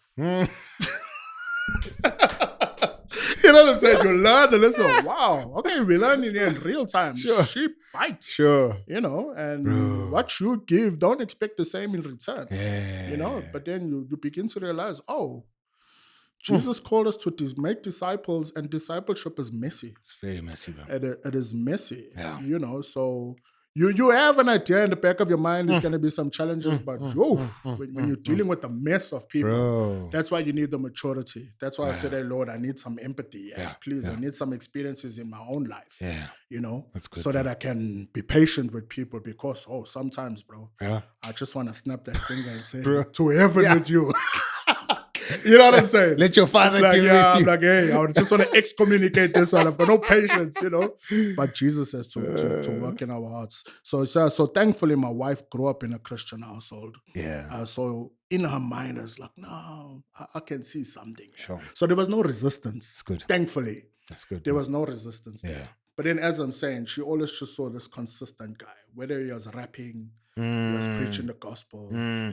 You know what I'm saying? You learn and listen, wow, okay, we learn in real time. Sure. Sheep bite. Sure. And Bro. what you give, don't expect the same in return. Yeah. But then you begin to realize, Jesus called us to make disciples, and discipleship is messy. It's very messy, bro. It is messy. Yeah. So you have an idea in the back of your mind there's going to be some challenges, but when you're dealing with a mess of people, Bro. that's why you need the maturity. That's why I said, hey, Lord, I need some empathy. Yeah. Please, I need some experiences in my own life. Yeah. That's good, so that I can be patient with people because, sometimes, bro, Yeah. I just want to snap that finger and say, Bro. to heaven with you. You know what I'm saying? Let your father It's like, deal yeah, with I'm you. like, hey, I would just want to excommunicate this one. I've got no patience, you know. But Jesus has to work in our hearts. So thankfully, my wife grew up in a Christian household. Yeah. So in her mind, it's like, no, I can see something. Sure. So there was no resistance. That's good. Thankfully, That's good. there bro. was no resistance Yeah. there. But then, as I'm saying, she always just saw this consistent guy, whether he was rapping, he was preaching the gospel,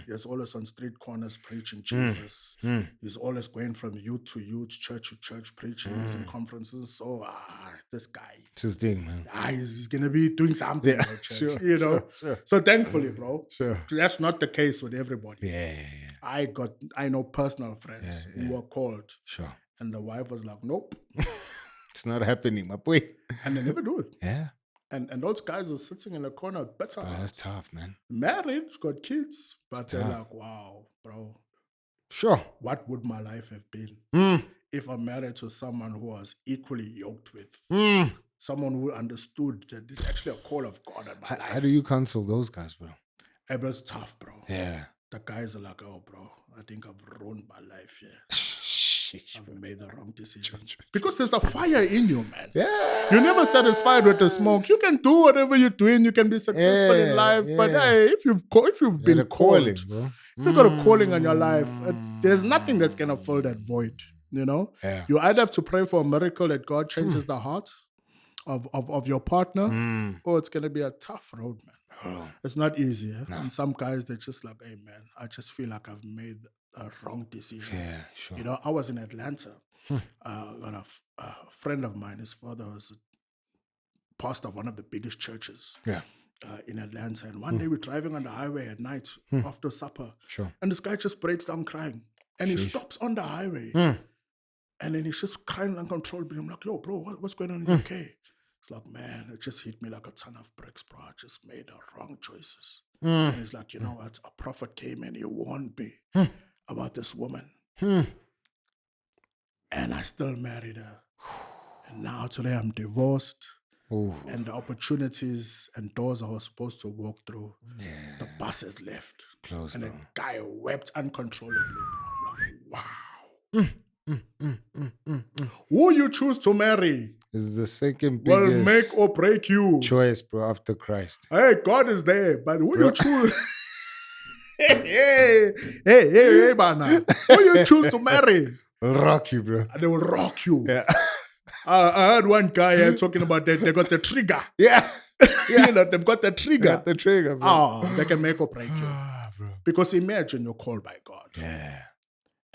he was always on street corners preaching Jesus. He's always going from youth to youth, church to church, preaching. He's in conferences. So, this guy, It's his thing, man. he's going to be doing something in the church, sure, you know? sure. So, thankfully, bro, Sure. that's not the case with everybody. Yeah. I know personal friends who were called, Sure. and the wife was like, nope. It's not happening, my boy. And they never do it. Yeah. And those guys are sitting in a corner better. Bro, that's tough, man. Married, got kids, but they're tough. like, wow, bro, Sure. what would my life have been if I'm married to someone who was equally yoked with, someone who understood that this is actually a call of God in my life. How do you counsel those guys, bro? It was tough, bro. Yeah. The guys are like, oh, bro, I think I've ruined my life here. Sheesh, I've made the wrong decision. Because there's a fire in you, man. Yeah. You're never satisfied with the smoke. You can do whatever you're doing. You can be successful in life. But hey, if you've been a calling, called, bro. if you've got a calling on your life, there's nothing that's going to fill that void, you know? Yeah. You either have to pray for a miracle that God changes the heart of your partner, or it's going to be a tough road, man. Oh. It's not easy. Eh? No. And some guys, they're just like, hey, man, I just feel like I've made a wrong decision. Yeah, sure. You know, I was in Atlanta. Got a friend of mine, his father was a pastor of one of the biggest churches in Atlanta. And one day we're driving on the highway at night after supper. Sure. And this guy just breaks down crying. And he stops on the highway. And then he's just crying uncontrollably. I'm like, yo, bro, what's going on in the UK? It's like, man, it just hit me like a ton of bricks, bro. I just made the wrong choices. And he's like, you know what? A prophet came and he warned me about this woman. And I still married her. And now today I'm divorced. Ooh. And the opportunities and doors I was supposed to walk through, the bus has left. Close, and bro. the guy wept uncontrollably, bro. I'm like, wow. Who you choose to marry Is the second will biggest make or break you. choice, bro, after Christ. Hey, God is there, but who you choose? hey, man. Who you choose to marry? Will rock you, bro. And they will rock you. Yeah. I heard one guy here talking about that they got the trigger. Yeah. You know, they've got the trigger. Got the trigger, bro. They can make or break you. Bro. Because imagine you're called by God. Yeah.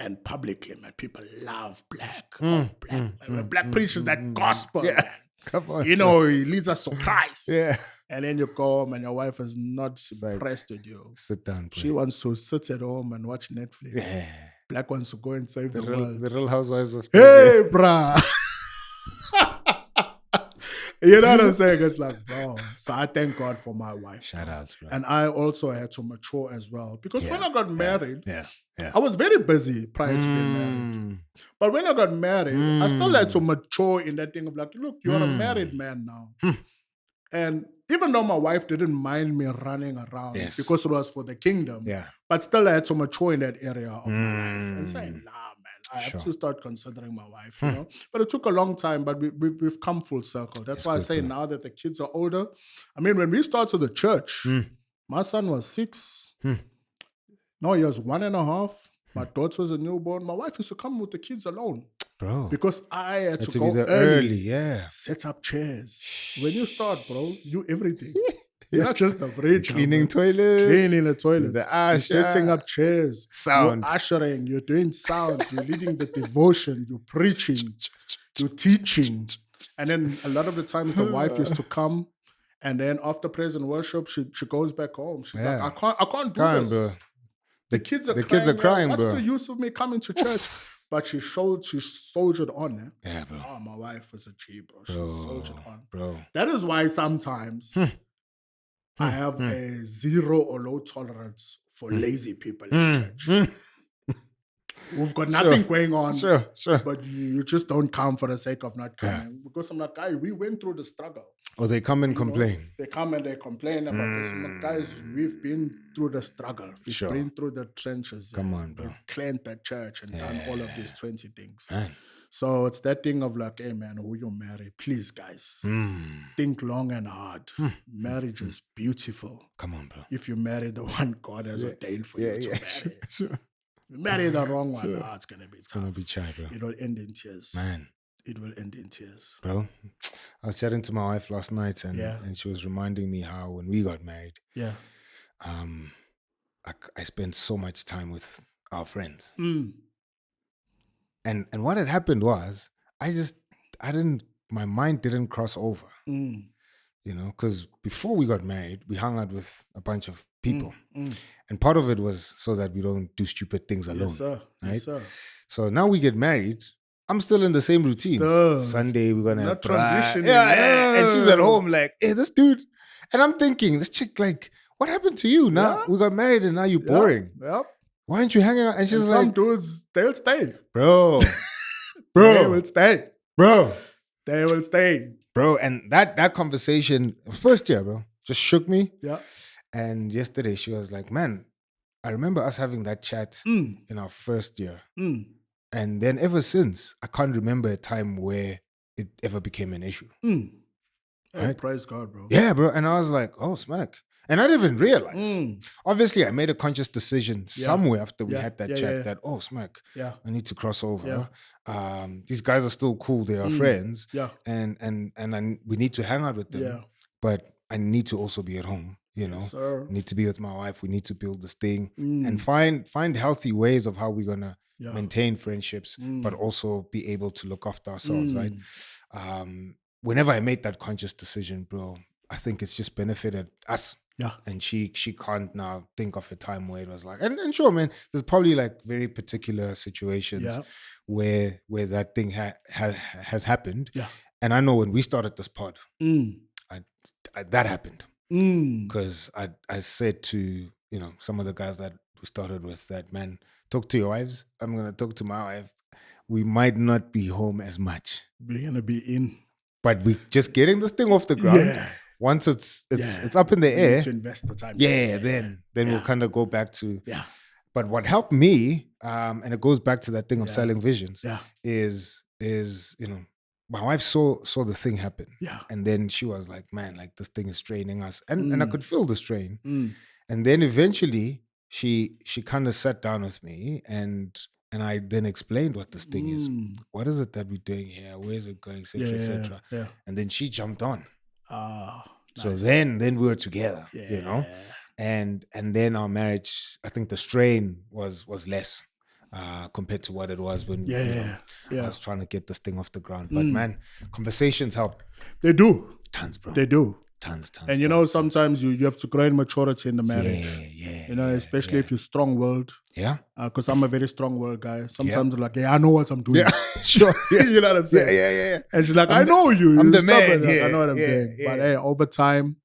And publicly, man, people love Blaque. Blaque preaches that gospel, man. Come on. You know, he leads us to Christ. Yeah. And then you go home and your wife is not impressed with you. Sit down, bro. She wants to sit at home and watch Netflix. Yeah. Blaque wants to go and save the world. The Real Housewives of Hey, bruh. You know what I'm saying? It's like, bro. So I thank God for my wife. Shout outs, bro. And I also had to mature as well. Because when I got married, Yeah. I was very busy prior to being married. But when I got married, I still had to mature in that thing of like, look, you're a married man now. And even though my wife didn't mind me running around because it was for the kingdom, but still I had to mature in that area of my life and saying, nah, man, I have to start considering my wife, you know. But it took a long time, but we've come full circle. That's why I say now that the kids are older. I mean, when we started the church, my son was 6. No, he was 1.5. My daughter was a newborn. My wife used to come with the kids alone. Bro. Because I had to go be there early. Set up chairs. When you start, bro, you everything. You're not just a bridge. Cleaning toilets. Cleaning the toilets. The usher. Setting up chairs. Sound. You're ushering. You're doing sound. You're leading the devotion. You're preaching. You're teaching. And then a lot of the times the wife used to come. And then after praise and worship, she goes back home. She's like, I can't do this. Bro. The kids are crying. What's the use of me coming to church? But she soldiered on. Eh? Yeah, bro. Oh, my wife is a G, bro. She soldiered on. Bro. That is why sometimes I have a 0 or low tolerance for lazy people in church. We've got nothing going on. Sure. But you just don't come for the sake of not coming. Because I'm like, guy, we went through the struggle. Or they come and You know, complain. they come and they complain about this. I'm like, guys, we've been through the struggle. We've been through the trenches. Come on, bro. We've cleaned the church and done all of these 20 things. Man. So it's that thing of like, hey, man, who you marry? Please, guys, think long and hard. Marriage is beautiful. Come on, bro. If you marry the one God has ordained for you to marry. Sure. You marry the wrong one, it's going to be tough. It's going to be shy, bro. It will end in tears. Man. It will end in tears. Bro, I was chatting to my wife last night and she was reminding me how when we got married, I spent so much time with our friends. And what had happened was my mind didn't cross over, you know, because before we got married, we hung out with a bunch of people. And part of it was so that we don't do stupid things alone. Yes, sir. Right? Yes, sir. So now we get married. I'm still in the same routine. Sunday, we're going to transition. And she's at home like, hey, this dude. And I'm thinking, this chick, like, what happened to you? Now we got married and now you're boring. Yep. Why aren't you hanging out? And she's like, some dudes, they'll stay. Bro. They will stay. Bro. They will stay. Bro, and that conversation, first year, bro, just shook me. Yeah. And yesterday she was like, man, I remember us having that chat in our first year. And then ever since, I can't remember a time where it ever became an issue. Hey, praise God, bro. Yeah, bro. And I was like, oh, smack. And I didn't even realize. Obviously, I made a conscious decision somewhere after we had that chat that, oh, smack, I need to cross over. These guys are still cool. They are friends. Yeah. And we need to hang out with them. Yeah. But I need to also be at home. You know, I need to be with my wife. We need to build this thing and find healthy ways of how we're gonna maintain friendships, but also be able to look after ourselves. Right? Whenever I made that conscious decision, bro, I think it's just benefited us. Yeah. And she can't now think of a time where it was like, and sure, man, there's probably like very particular situations where that thing has happened. Yeah. And I know when we started this pod, that happened. Because I said to, you know, some of the guys that we started with that, man, talk to your wives. I'm going to talk to my wife. We might not be home as much. We're going to be in. But we just getting this thing off the ground. Yeah. Once it's up in the air. Need to invest the time. Then we'll kind of go back to. Yeah. But what helped me, and it goes back to that thing of selling visions, is, you know, my wife saw the thing happen. Yeah. And then she was like, man, like this thing is straining us. And I could feel the strain. And then eventually she kind of sat down with me and I then explained what this thing is. What is it that we're doing here? Where is it going? Et cetera, et cetera. Yeah. And then she jumped on. Nice. So then we were together, you know? And then our marriage, I think the strain was less. Compared to what it was when I was trying to get this thing off the ground. But man, conversations help. They do. Tons, bro. They do. Tons. And you know, sometimes you have to grow in maturity in the marriage. You know, especially if you're strong-willed. Yeah. Because I'm a very strong-willed guy. Sometimes I'm like, I know what I'm doing. Yeah, sure. You know what I'm saying? Yeah. And she's like, I know you. I'm the man. Like, I know what I'm doing. But hey, over time,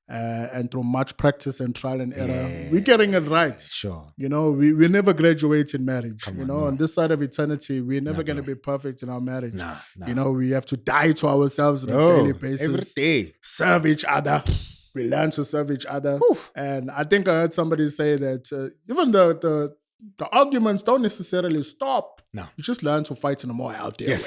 and through much practice and trial and error, we're getting it right. Sure. You know, we never graduate in marriage. On this side of eternity, we're never going to be perfect in our marriage. Nah. You know, we have to die to ourselves on a daily basis. Every day. Serve each other. We learn to serve each other. Oof. And I think I heard somebody say that even the arguments don't necessarily stop. No. You just learn to fight in a more healthy way.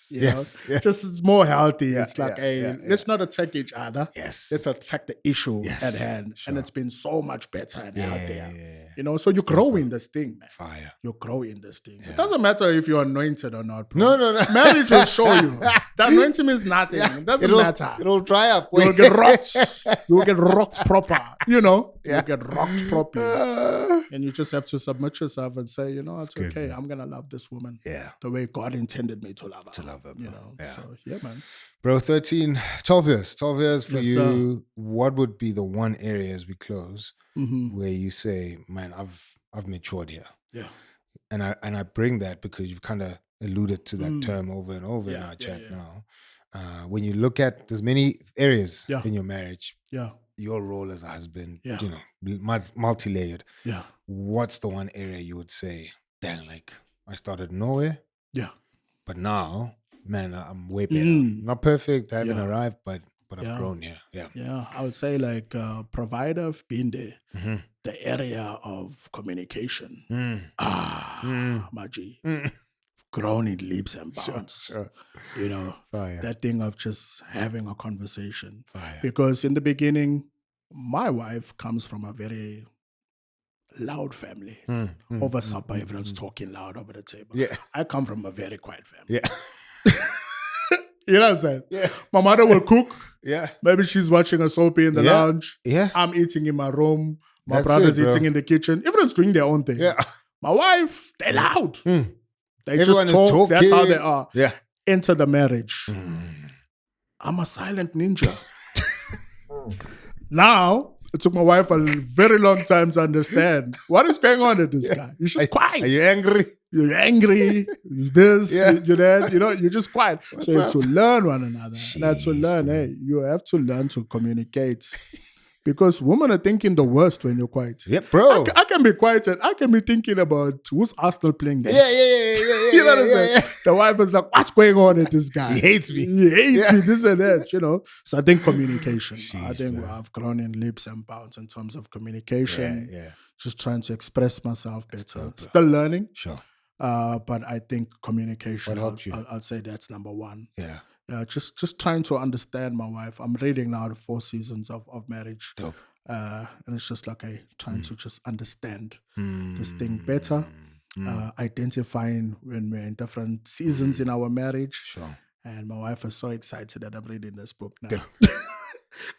You know? Just it's more healthy. It's like, let's not attack each other. Yes. Let's attack the issue at hand. Sure. And it's been so much better and healthier. You know, so you grow in this thing, man. Fire. You grow in this thing. It doesn't matter if you're anointed or not, bro. No. Marriage will show you. The anointing means nothing. It doesn't matter. It'll dry up. You'll get rocked. You'll get rocked proper. You know? You'll get rocked properly. And you just have to submit yourself and say, you know, it's okay. I'm going to love this woman the way God intended me to love her. You know, so man. Bro, 12 years for you. Sir. What would be the one area as we close where you say, man, I've matured here? Yeah. And I bring that because you've kind of alluded to that term over and over in our chat now. When you look at, there's many areas in your marriage. Yeah. Your role as a husband, you know, multi-layered. Yeah. What's the one area you would say, dang, like, I started nowhere, Yeah. but now, man, I'm way better. Mm. Not perfect, I haven't Yeah. arrived, but I've Yeah. grown. Yeah. Yeah, I would say like provider have been there. Mm-hmm. The area of communication. Maji. Grown in leaps and bounds. Sure. You know, Fire. that thing of just having a conversation. Fire. Because in the beginning, my wife comes from a very loud family. Over supper, everyone's talking loud over the table. Yeah. I come from a very quiet family. Yeah. You know what I'm saying? Yeah. My mother will cook. Yeah. Maybe she's watching a soapy in the lounge. Yeah. I'm eating in my room. My That's brother's it, bro. eating in the kitchen. Everyone's doing their own thing. Yeah. My wife, they're loud. They Everyone just is talk. That's how talking. they are. Yeah. Enter the marriage. I'm a silent ninja. Now, it took my wife a very long time to understand what is going on with this guy. He's just quiet. Are you angry? You're angry. You're this. Yeah. You're that. You know, you're just quiet. So you have up? to learn one another. And that's to Jeez, learn. bro. Hey, you have to learn to communicate. Because women are thinking the worst when you're quiet. Yeah, bro. I can be quiet and I can be thinking about who's Arsenal playing next. Yeah. You know what I'm saying? The wife is like, what's going on with this guy? He hates me. He hates Yeah. me, this and that, you know. So I think communication. I Jeez, think bro. I've grown in leaps and bounds in terms of communication. Yeah. Just trying to express myself better. Still learning. Sure. But I think communication, What helped you? I'll say that's number one. Yeah. Just trying to understand my wife. I'm reading now the 4 seasons of marriage. Dope. And it's just like trying to just understand this thing better. Identifying when we're in different seasons in our marriage. Sure. And my wife is so excited that I'm reading this book now.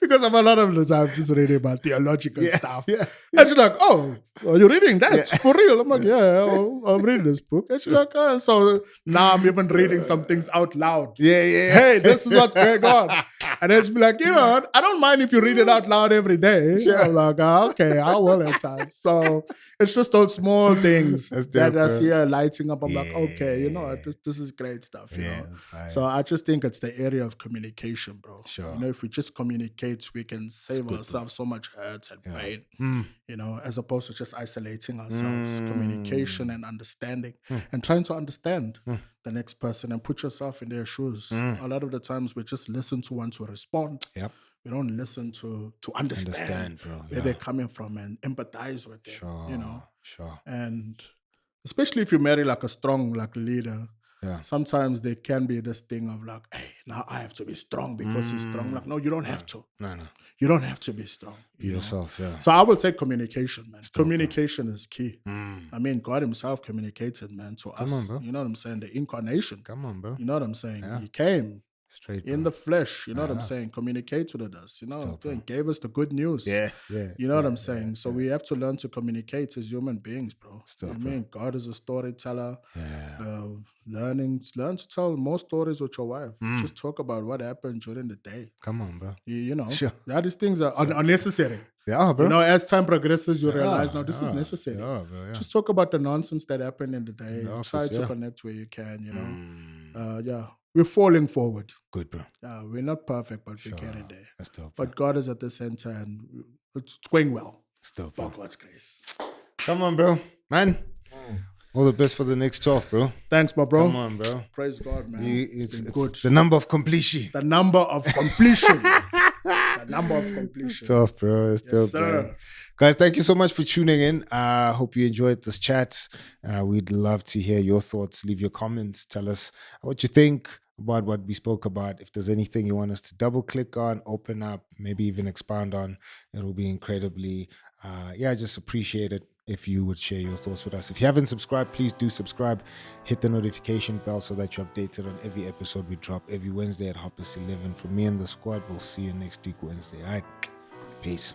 Because I'm a lot of the time just reading about theological stuff. Yeah. And she's like, oh, are you reading that? For real? I'm like, I'm reading this book. And she's like, oh. So now I'm even reading some things out loud. Yeah. Hey, this is what's going on. And then she'll be like, you know, I don't mind if you read it out loud every day. Sure. I'm like, okay, I will at times. So it's just those small things That's that dope, I bro. see her lighting up. I'm like, okay, you know what, this is great stuff, you know. That's fine. So I just think it's the area of communication, bro. Sure. You know, if we just communicate, we can save ourselves so much hurt and pain, you know, as opposed to just isolating ourselves. Communication and understanding and trying to understand the next person and put yourself in their shoes. A lot of the times we just listen to one to respond. Yep. We don't listen to understand bro. where they're coming from and empathize with them, Sure. you know. Sure. And especially if you marry like a strong like leader, Yeah. sometimes there can be this thing of like, hey, now I have to be strong because he's strong. Like, no, you don't have to. No. You don't have to be strong. Be you know? yourself, yeah. So I would say communication, man. Communication is key. I mean, God himself communicated, man, to us. on, bro. You know what I'm saying? The incarnation. Come on, bro. You know what I'm saying? He came Straight, in bro. the flesh. You know what I'm saying? Communicated with us. You know, Still, bro. gave us the good news. Yeah. You know what I'm saying? So we have to learn to communicate as human beings, bro. Still, I bro. mean, God is a storyteller. Yeah. Learn to tell more stories with your wife. Just talk about what happened during the day. Come on, bro. You know, Sure. that these things are unnecessary. Yeah, bro. You know, as time progresses, you realize, no, this is necessary. Yeah, bro. Yeah. Just talk about the nonsense that happened in the day. the office, Try to yeah. connect where you can, you know. We're falling forward. Good, bro. We're not perfect, but we get it there. That's dope, bro. But God is at the center and it's going well. That's dope, By bro. God's grace. Come on, bro. Man. All the best for the next 12, bro. Thanks, my bro. Come on, bro. Praise God, man. It's been good. the number of completion. The number of completion. The number of completion. Tough, bro. It's dope, sir. man. Guys, thank you so much for tuning in. I hope you enjoyed this chat. We'd love to hear your thoughts. Leave your comments. Tell us what you think about what we spoke about. If there's anything you want us to double click on, open up, maybe even expound on, it will be incredibly, just appreciate it if you would share your thoughts with us. If you haven't subscribed, please do subscribe. Hit the notification bell so that you're updated on every episode we drop every Wednesday at 11:30. From me and the squad, we'll see you next week Wednesday. All right. Peace.